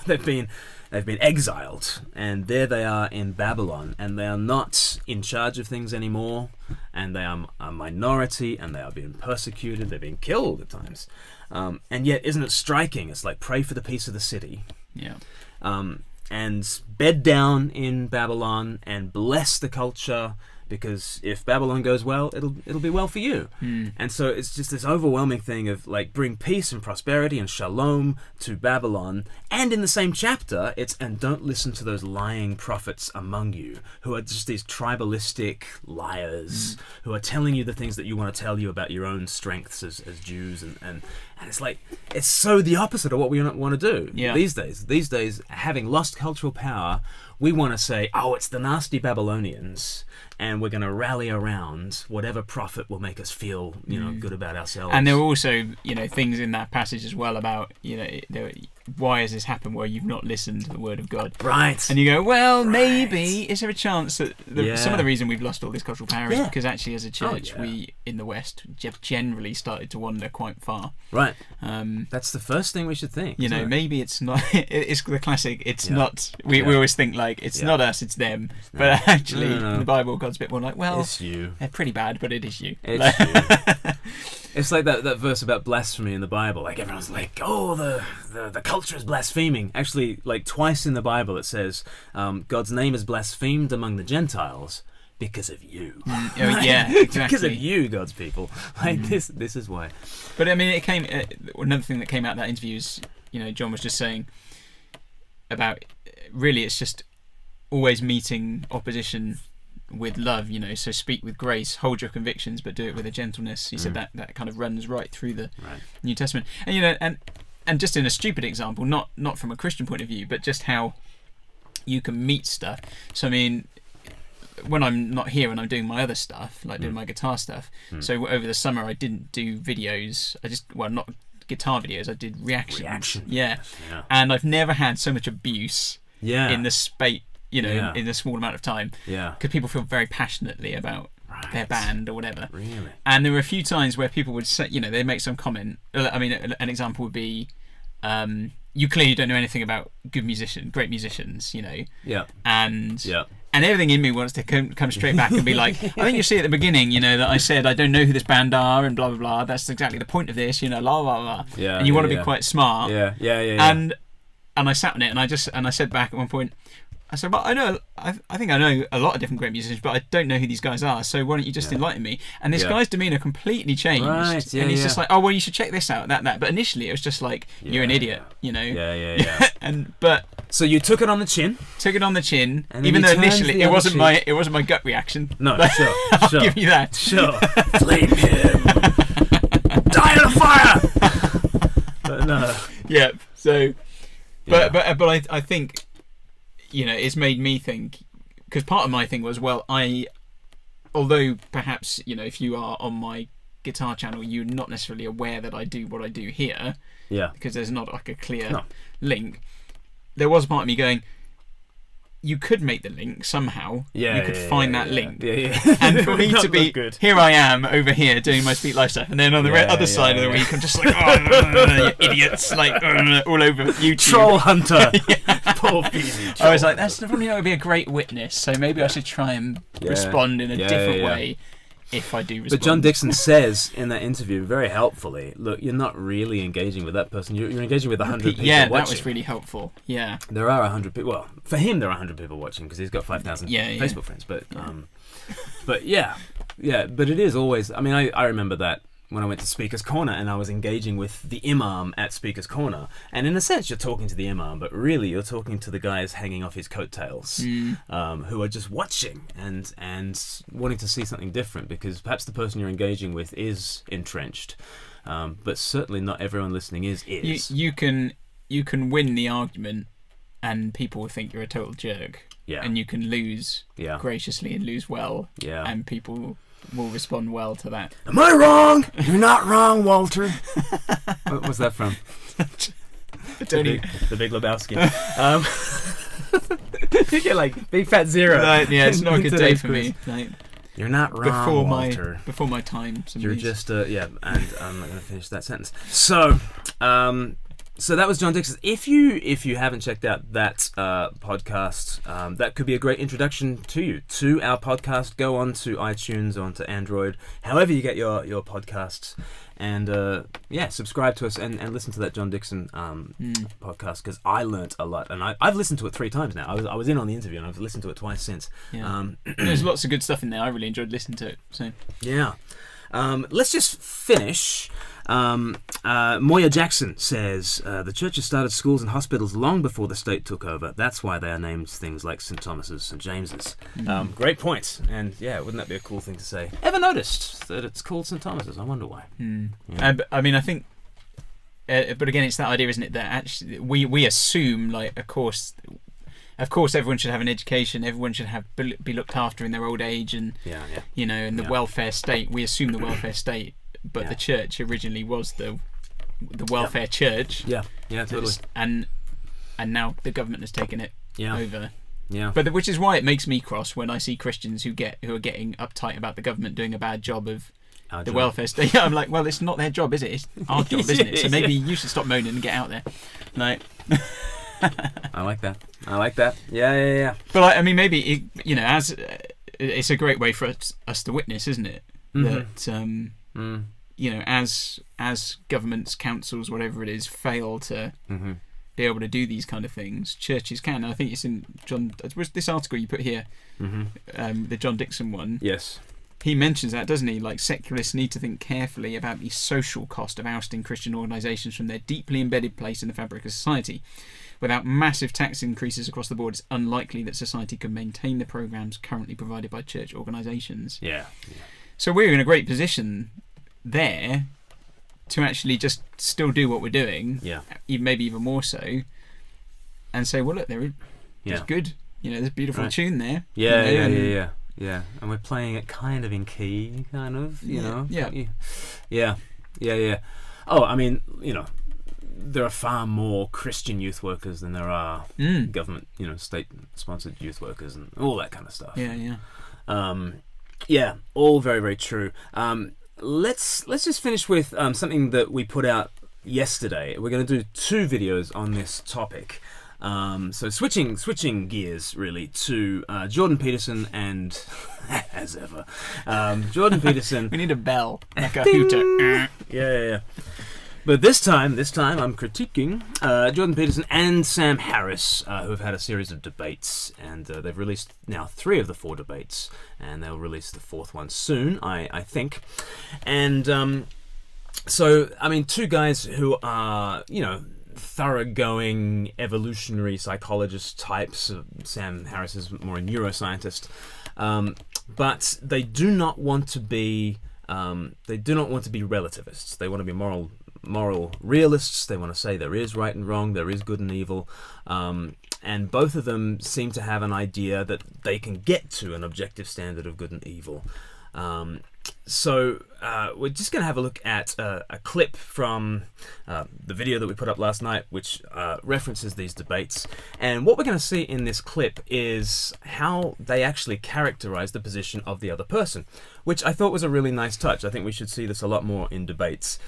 They've been exiled, and there they are in Babylon, and they are not in charge of things anymore, and they are a minority, and they are being persecuted. They're being killed at times, and yet isn't it striking? It's like, pray for the peace of the city. Yeah. And bed down in Babylon and bless the culture, because if Babylon goes well, it'll be well for you. And so it's just this overwhelming thing of like, bring peace and prosperity and shalom to Babylon. And in the same chapter, and don't listen to those lying prophets among you, who are just these tribalistic liars, who are telling you the things that you want to tell you about your own strengths as Jews. And it's like, it's so the opposite of what we want to do these days. These days, having lost cultural power, we want to say, oh, it's the nasty Babylonians, and we're going to rally around whatever prophet will make us feel, good about ourselves. And there were also, things in that passage as well about, why has this happened where you've not listened to the word of God? Right. And you go, well, maybe, is there a chance that some of the reason we've lost all this cultural power is because actually as a church, we, in the West, have generally started to wander quite far. Right. That's the first thing we should think. Maybe it's not, it's the classic, it's not, we always think like, it's not us, it's them. But actually, in the Bible, God's a bit more like, well, it's you. They're pretty bad, but it is you. It's you. It's like that verse about blasphemy in the Bible. Like, everyone's like, oh, the culture is blaspheming. Actually, like twice in the Bible it says, God's name is blasphemed among the Gentiles because of you. Yeah, exactly. Because of you, God's people. Like, this is why. But I mean, it came. Another thing that came out of that interview is, John was just saying about, really, it's just always meeting opposition with love, so speak with grace, hold your convictions, but do it with a gentleness. He said that kind of runs right through the New Testament. And and just in a stupid example, not from a Christian point of view, but just how you can meet stuff. So I mean, when I'm not here and I'm doing my other stuff, like doing my guitar stuff, so over the summer I didn't do videos, not guitar videos, I did reactions. Yeah. And I've never had so much abuse in the space, in a small amount of time. Because people feel very passionately about their band or whatever. Really? And there were a few times where people would say, they make some comment. I mean, an example would be, you clearly don't know anything about great musicians, And everything in me wants to come straight back and be like, I think you see at the beginning, that I said I don't know who this band are and blah blah blah. That's exactly the point of this, blah blah blah. And you want to be quite smart. And I sat on it and I said back at one point, I said, well, I think I know a lot of different great musicians, but I don't know who these guys are, so why don't you just enlighten me? And this guy's demeanour completely changed. Right, and he's just like, oh, well, you should check this out, that. But initially it was just like, you're an idiot, Yeah. But so you took it on the chin? Took it on the chin, and even though initially it wasn't my gut reaction. No, sure. I'll give you that. Sure. Flame him! Die in a fire! But no. Yeah, so... But I think... it's made me think, because part of my thing was, well, although perhaps, if you are on my guitar channel, you're not necessarily aware that I do what I do here, because there's not like a clear link. There was a part of me going, you could make the link somehow. You could find that link. And for me to be, here I am over here doing my Speak Life stuff, and then on the other side of the week, I'm just like, oh, you idiots, like, all over YouTube. Troll hunter. Poor I was like, that's probably not going to be a great witness, so maybe I should try and respond in a different way if I do respond. But John Dixon says in that interview very helpfully, look, you're not really engaging with that person, you're engaging with 100 people watching. That was really helpful. There are 100 people, well, for him there are 100 people watching because he's got 5,000 Facebook friends, but but it is always, I mean, I remember that when I went to Speaker's Corner and I was engaging with the imam at Speaker's Corner, and in a sense you're talking to the imam, but really you're talking to the guys hanging off his coattails, who are just watching and wanting to see something different, because perhaps the person you're engaging with is entrenched, but certainly not everyone listening is. You can win the argument and people will think you're a total jerk, and you can lose graciously and lose well, and people will respond well to that. Am I wrong? You're not wrong, Walter. What was that from? The Big Lebowski. You're like Big Fat Zero. It's not a good day for me. You're not wrong, Walter. Before my time. You're just and I'm not going to finish that sentence. So, So that was John Dixon. If you haven't checked out that podcast, that could be a great introduction to you to our podcast. Go on to iTunes, onto Android, however you get your podcasts, and subscribe to us and listen to that John Dixon podcast, because I learnt a lot, and I've listened to it 3 times now. I was in on the interview, and I've listened to it twice since. Yeah. There's lots of good stuff in there. I really enjoyed listening to it. So yeah. Let's just finish. Moya Jackson says, the churches started schools and hospitals long before the state took over. That's why they are named things like St. Thomas's, St. James's. Great point. And yeah, wouldn't that be a cool thing to say? Ever noticed that it's called St. Thomas's? I wonder why. Yeah. I mean, I think, but again, it's that idea, isn't it, that actually we assume, like, of course, everyone should have an education. Everyone should be looked after in their old age, and and the welfare state. We assume the welfare state, but the church originally was the welfare church. Yeah, totally. And now the government has taken it over. Yeah. But which is why it makes me cross when I see Christians who are getting uptight about the government doing a bad job of the welfare state. I'm like, well, it's not their job, is it? It's our job, isn't it? So maybe you should stop moaning and get out there. Like. I like that. Yeah. But I mean, maybe as it's a great way for us to witness, isn't it? Mm-hmm. That as governments, councils, whatever it is, fail to be able to do these kind of things, churches can. And I think it's in John. Was this article you put here? The John Dixon one. Yes. He mentions that, doesn't he? Like, secularists need to think carefully about the social cost of ousting Christian organisations from their deeply embedded place in the fabric of society. Without massive tax increases across the board, it's unlikely that society can maintain the programmes currently provided by church organisations. Yeah. So we're in a great position there to actually just still do what we're doing, maybe even more so, and say, well, look, there's good. There's a beautiful tune there. Yeah, and we're playing it kind of in key, kind of, you know. Yeah. Oh, I mean, there are far more Christian youth workers than there are government, state-sponsored youth workers and all that kind of stuff. Yeah. All very, very true. Let's just finish with something that we put out yesterday. We're going to do 2 videos on this topic. So switching gears really to Jordan Peterson and as ever, Jordan Peterson. We need a bell, like a hooter. Yeah. But this time I'm critiquing Jordan Peterson and Sam Harris, who have had a series of debates, and they've released now 3 of the 4 debates, and they'll release the 4th one soon, I think. And so I mean, 2 guys who are thoroughgoing evolutionary psychologist types. Sam Harris is more a neuroscientist, but they do not want to be relativists. They want to be moral realists. They want to say there is right and wrong, there is good and evil, and both of them seem to have an idea that they can get to an objective standard of good and evil. So we're just going to have a look at a clip from the video that we put up last night, which references these debates. And what we're going to see in this clip is how they actually characterize the position of the other person, which I thought was a really nice touch. I think we should see this a lot more in debates.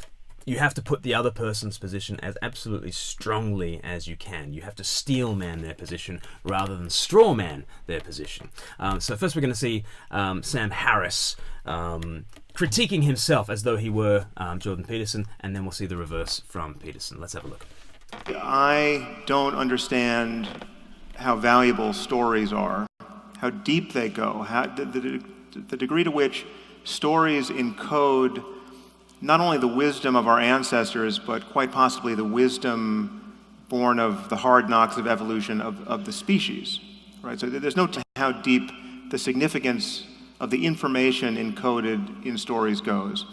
You have to put the other person's position as absolutely strongly as you can. You have to steel man their position rather than straw man their position. So first we're going to see Sam Harris critiquing himself as though he were Jordan Peterson, and then we'll see the reverse from Peterson. Let's have a look. I don't understand how valuable stories are, how deep they go, the degree to which stories encode not only the wisdom of our ancestors, but quite possibly the wisdom born of the hard knocks of evolution of the species, right? So there's no telling how deep the significance of the information encoded in stories goes.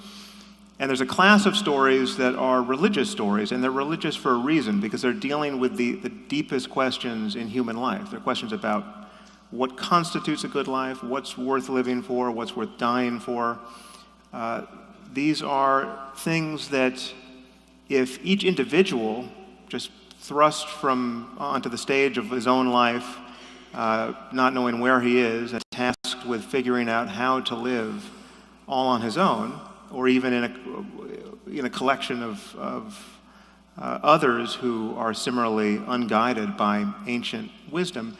And there's a class of stories that are religious stories, and they're religious for a reason, because they're dealing with the deepest questions in human life. They're questions about what constitutes a good life, what's worth living for, what's worth dying for. These are things that if each individual just thrust onto the stage of his own life, not knowing where he is, and tasked with figuring out how to live all on his own, or even in a collection of others who are similarly unguided by ancient wisdom,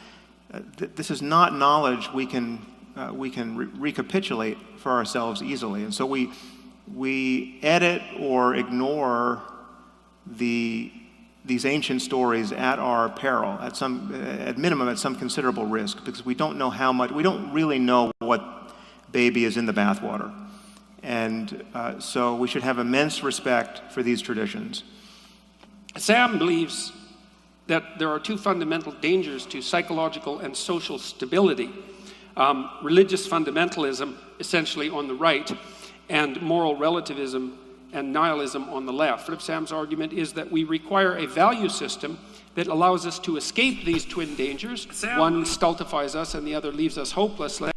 this is not knowledge we can recapitulate for ourselves easily. And so we edit or ignore these ancient stories at our peril, at minimum at some considerable risk, because we don't know how much, we don't really know what baby is in the bathwater. And so we should have immense respect for these traditions. Sam believes that there are two fundamental dangers to psychological and social stability. Religious fundamentalism, essentially on the right, and moral relativism and nihilism on the left. Sam's argument is that we require a value system that allows us to escape these twin dangers. One stultifies us and the other leaves us hopelessly.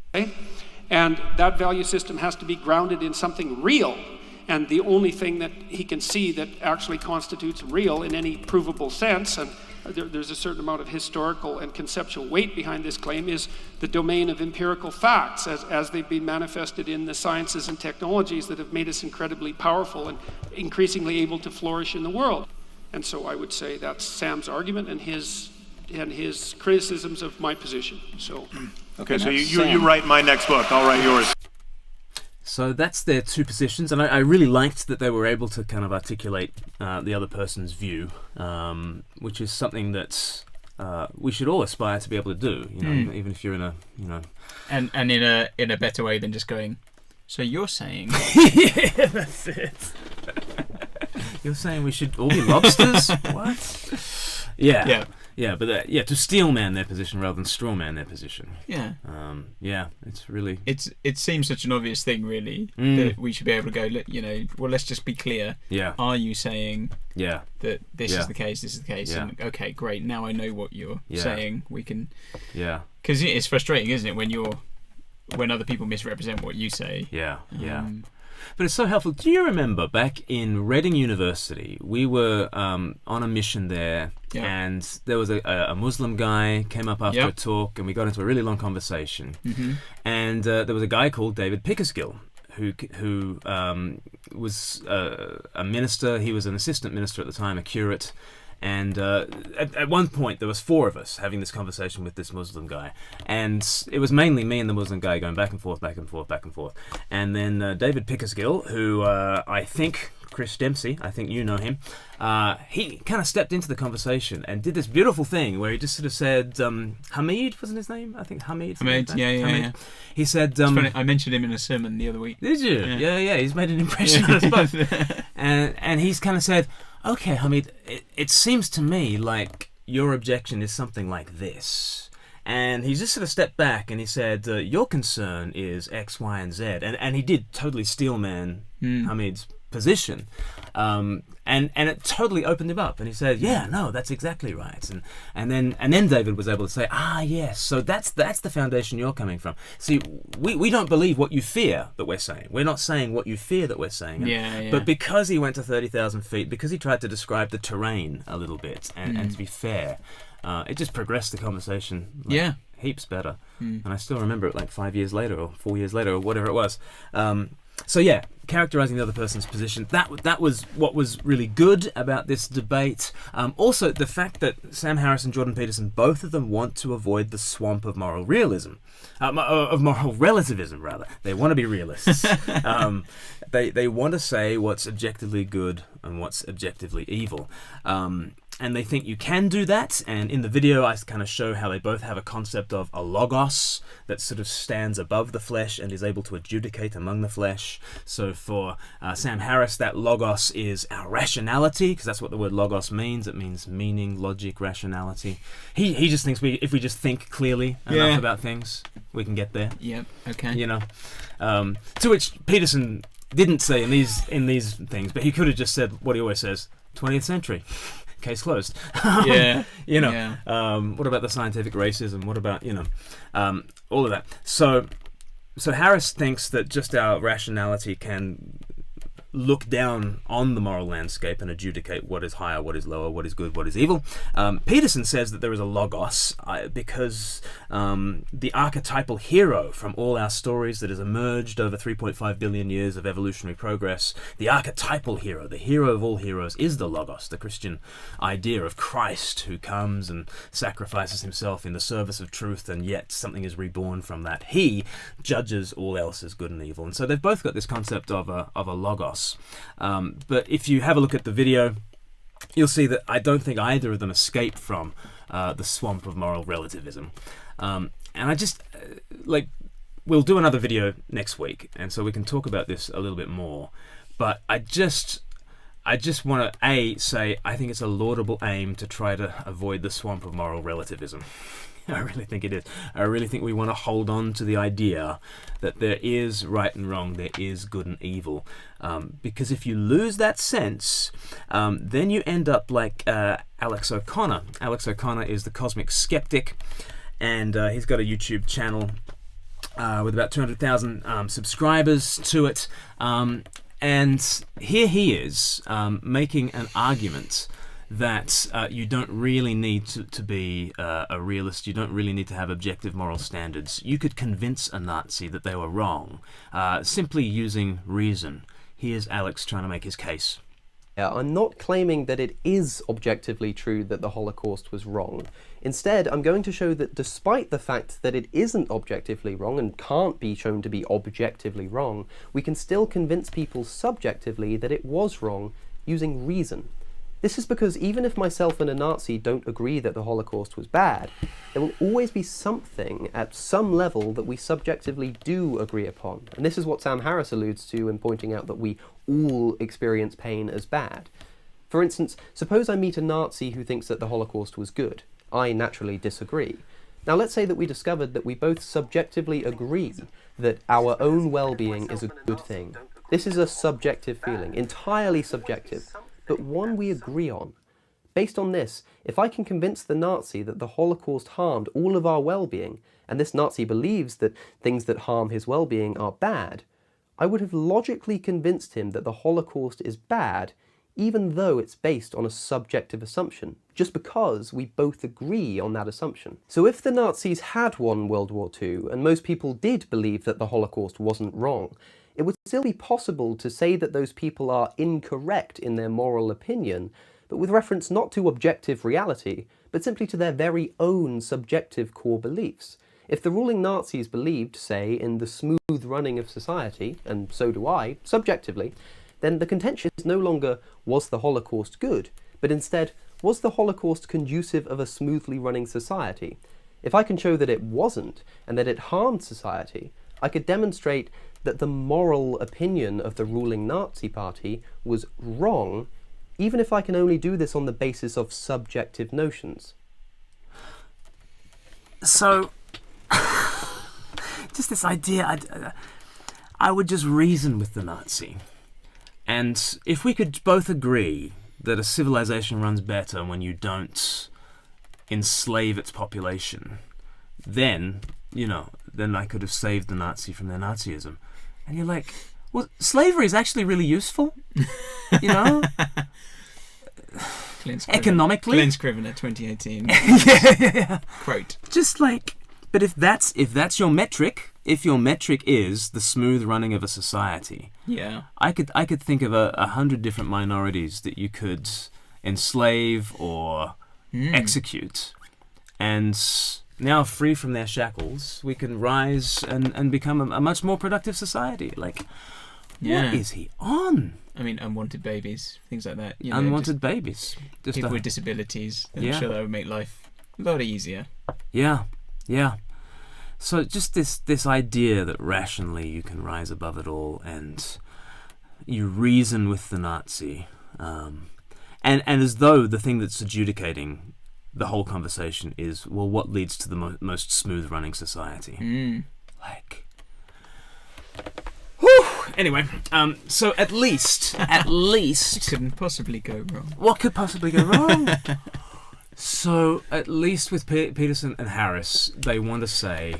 And that value system has to be grounded in something real. And the only thing that he can see that actually constitutes real in any provable sense, and there's a certain amount of historical and conceptual weight behind this claim, is the domain of empirical facts as they've been manifested in the sciences and technologies that have made us incredibly powerful and increasingly able to flourish in the world. And so I would say that's Sam's argument and his criticisms of my position. So, okay, so you write my next book, I'll write yours. So that's their two positions, and I really liked that they were able to kind of articulate the other person's view, which is something that we should all aspire to be able to do. You know, even if you're in a, you know, and in a better way than just going. So you're saying? Yeah, that's it. You're saying we should all be lobsters? What? Yeah. Yeah, but to steelman their position rather than strawman their position. Yeah. It's really... It seems such an obvious thing, really, that we should be able to go, you know, well, let's just be clear. Yeah. Are you saying that this is the case, Yeah. and okay, great, now I know what you're saying, we can... Yeah. Because it's frustrating, isn't it, when other people misrepresent what you say. Yeah. But it's so helpful. Do you remember back in Reading University, we were on a mission there, and there was a Muslim guy came up after a talk, and we got into a really long conversation. Mm-hmm. And there was a guy called David Pickersgill, who was a minister. He was an assistant minister at the time, a curate. And at one point, there was four of us having this conversation with this Muslim guy. And it was mainly me and the Muslim guy going back and forth, back and forth, back and forth. And then David Pickersgill, who I think, Chris Dempsey, I think you know him, he kind of stepped into the conversation and did this beautiful thing where he just sort of said, Hamid, wasn't his name? I think Hamid. Hamid, yeah. He said... it's funny, I mentioned him in a sermon the other week. Did you? Yeah, he's made an impression on us both. And he's kind of said... Okay, Hamid, it seems to me like your objection is something like this. And he just sort of stepped back and he said, your concern is X, Y, and Z. And he did totally steelman Hamid's position. And it totally opened him up. And he said, yeah, no, that's exactly right. And then David was able to say, yes, so that's the foundation you're coming from. See, we don't believe what you fear that we're saying. We're not saying what you fear that we're saying. But because he went to 30,000 feet, because he tried to describe the terrain a little bit, and to be fair, it just progressed the conversation heaps better. And I still remember it like 5 years later or 4 years later or whatever it was. So characterizing the other person's position, that was what was really good about this debate. Also, the fact that Sam Harris and Jordan Peterson, both of them want to avoid the swamp of moral realism, of moral relativism, rather. They want to be realists. They want to say what's objectively good and what's objectively evil. And they think you can do that, and in the video I kind of show how they both have a concept of a logos that sort of stands above the flesh and is able to adjudicate among the flesh. So for Sam Harris, that logos is our rationality, because that's what the word logos means. It means meaning, logic, rationality. He just thinks if we just think clearly enough about things, we can get there. Yep, okay. You know, to which Peterson didn't say in these things, but he could have just said what he always says, 20th century. Case closed. What about the scientific racism? What about, all of that? So Harris thinks that just our rationality can look down on the moral landscape and adjudicate what is higher, what is lower, what is good, what is evil. Peterson says that there is a logos because the archetypal hero from all our stories that has emerged over 3.5 billion years of evolutionary progress, the archetypal hero, the hero of all heroes, is the logos, the Christian idea of Christ who comes and sacrifices himself in the service of truth, and yet something is reborn from that. He judges all else as good and evil. And so they've both got this concept of a logos. But if you have a look at the video, you'll see that I don't think either of them escape from the swamp of moral relativism. And I just, we'll do another video next week, and so we can talk about this a little bit more. But I just want to, say I think it's a laudable aim to try to avoid the swamp of moral relativism. I really think it is. I really think we want to hold on to the idea that there is right and wrong, there is good and evil. Because if you lose that sense, then you end up like Alex O'Connor. Alex O'Connor is the cosmic skeptic, and he's got a YouTube channel with about 200,000 subscribers to it. And here he is making an argument that you don't really need to be a realist. You don't really need to have objective moral standards. You could convince a Nazi that they were wrong simply using reason. Here's Alex trying to make his case. I'm not claiming that it is objectively true that the Holocaust was wrong. Instead, I'm going to show that despite the fact that it isn't objectively wrong and can't be shown to be objectively wrong, we can still convince people subjectively that it was wrong using reason. This is because even if myself and a Nazi don't agree that the Holocaust was bad, there will always be something at some level that we subjectively do agree upon. And this is what Sam Harris alludes to in pointing out that we all experience pain as bad. For instance, suppose I meet a Nazi who thinks that the Holocaust was good. I naturally disagree. Now let's say that we discovered that we both subjectively agree that our own well-being is a good thing. This is a subjective feeling, entirely subjective, but one we agree on. Based on this, if I can convince the Nazi that the Holocaust harmed all of our well-being, and this Nazi believes that things that harm his well-being are bad, I would have logically convinced him that the Holocaust is bad, even though it's based on a subjective assumption, just because we both agree on that assumption. So if the Nazis had won World War II, and most people did believe that the Holocaust wasn't wrong, it would still be possible to say that those people are incorrect in their moral opinion, but with reference not to objective reality, but simply to their very own subjective core beliefs. If the ruling Nazis believed, say, in the smooth running of society, and so do I, subjectively, then the contention is no longer, was the Holocaust good, but instead, was the Holocaust conducive of a smoothly running society? If I can show that it wasn't, and that it harmed society, I could demonstrate that the moral opinion of the ruling Nazi party was wrong, even if I can only do this on the basis of subjective notions. So, just this idea, I would just reason with the Nazi. And if we could both agree that a civilization runs better when you don't enslave its population, then, then I could have saved the Nazi from their Nazism. And you're like, well, slavery is actually really useful, economically. Glen Scrivener, 2018. yeah. Quote. Just but if that's your metric, if your metric is the smooth running of a society, yeah, I could think of 100 different minorities that you could enslave or execute, and now free from their shackles, we can rise and become a much more productive society. What is he on? I mean, unwanted babies, things like that. Unwanted babies. Just people with disabilities. I'm sure that would make life a lot easier. Yeah. So just this idea that rationally you can rise above it all, and you reason with the Nazi, and as though the thing that's adjudicating the whole conversation is, well, what leads to the most smooth running society? Whew. Anyway, so at least it couldn't possibly go wrong. What could possibly go wrong? So at least with Peterson and Harris, they want to say,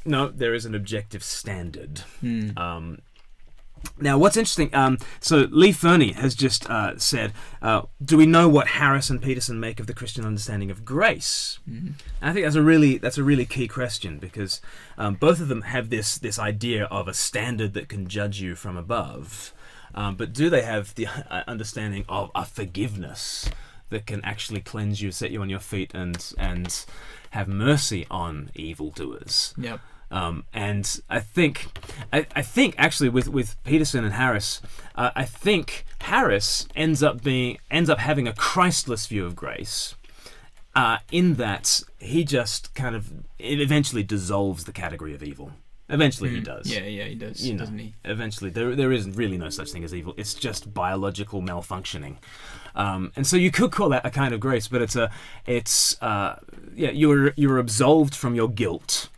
no, there is an objective standard. Now, what's interesting, so Lee Fernie has just said, do we know what Harris and Peterson make of the Christian understanding of grace? Mhm. I think that's a really key question, because both of them have this idea of a standard that can judge you from above. But do they have the understanding of a forgiveness that can actually cleanse you, set you on your feet, and have mercy on evildoers? Yep. And I think actually with Peterson and Harris, I think Harris ends up having a Christless view of grace, in that he just kind of eventually dissolves the category of evil. Eventually he does. Yeah, he does, doesn't he? Eventually, there is really no such thing as evil. It's just biological malfunctioning. And so you could call that a kind of grace, but you're absolved from your guilt.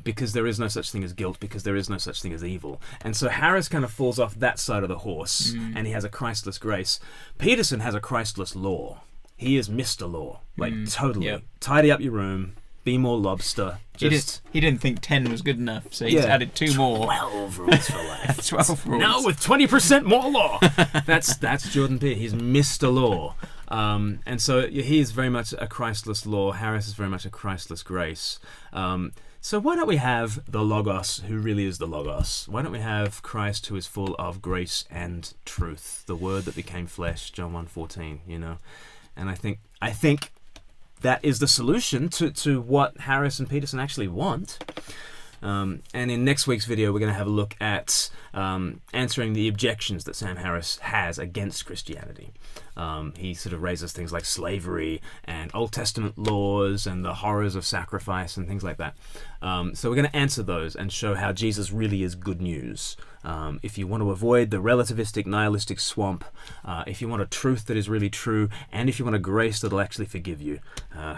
Because there is no such thing as guilt, because there is no such thing as evil. And so Harris kind of falls off that side of the horse, and he has a Christless grace. Peterson has a Christless law. He is Mr. Law. Totally. Yep. Tidy up your room, be more lobster. He didn't think 10 was good enough, so he's added 2 more. 12 rules for life. 12 rules. Now with 20% more law. That's Jordan Peele. He's Mr. Law. And so he is very much a Christless law. Harris is very much a Christless grace. So why don't we have the Logos, who really is the Logos? Why don't we have Christ, who is full of grace and truth, the Word that became flesh, John 1:14, And I think that is the solution to what Harris and Peterson actually want. And in next week's video, we're going to have a look at answering the objections that Sam Harris has against Christianity. He sort of raises things like slavery and Old Testament laws and the horrors of sacrifice and things like that. So we're going to answer those and show how Jesus really is good news. If you want to avoid the relativistic, nihilistic swamp, if you want a truth that is really true, and if you want a grace that will actually forgive you,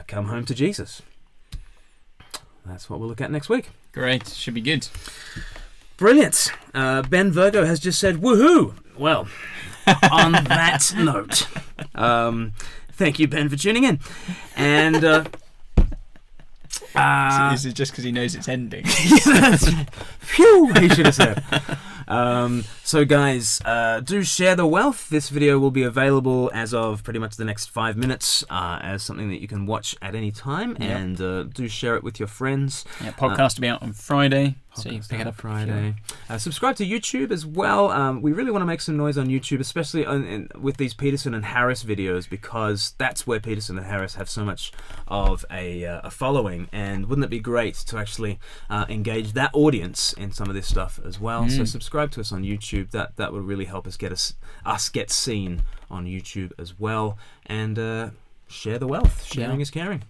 come home to Jesus. That's what we'll look at next week. Great. Should be good. Brilliant. Ben Virgo has just said, woohoo! Well, on that note, thank you, Ben, for tuning in. And is it just because he knows it's ending? Phew, he should have said. So guys, do share the wealth. This video will be available as of pretty much the next 5 minutes as something that you can watch at any time. Yep. And do share it with your friends. Yeah, podcast will be out on Friday, so you can pick it up Friday. Subscribe to YouTube as well. We really want to make some noise on YouTube, especially with these Peterson and Harris videos, because that's where Peterson and Harris have so much of a following. And wouldn't it be great to actually engage that audience in some of this stuff as well? So subscribe to us on YouTube. That would really help us get seen on YouTube as well. And share the wealth. Sharing is caring.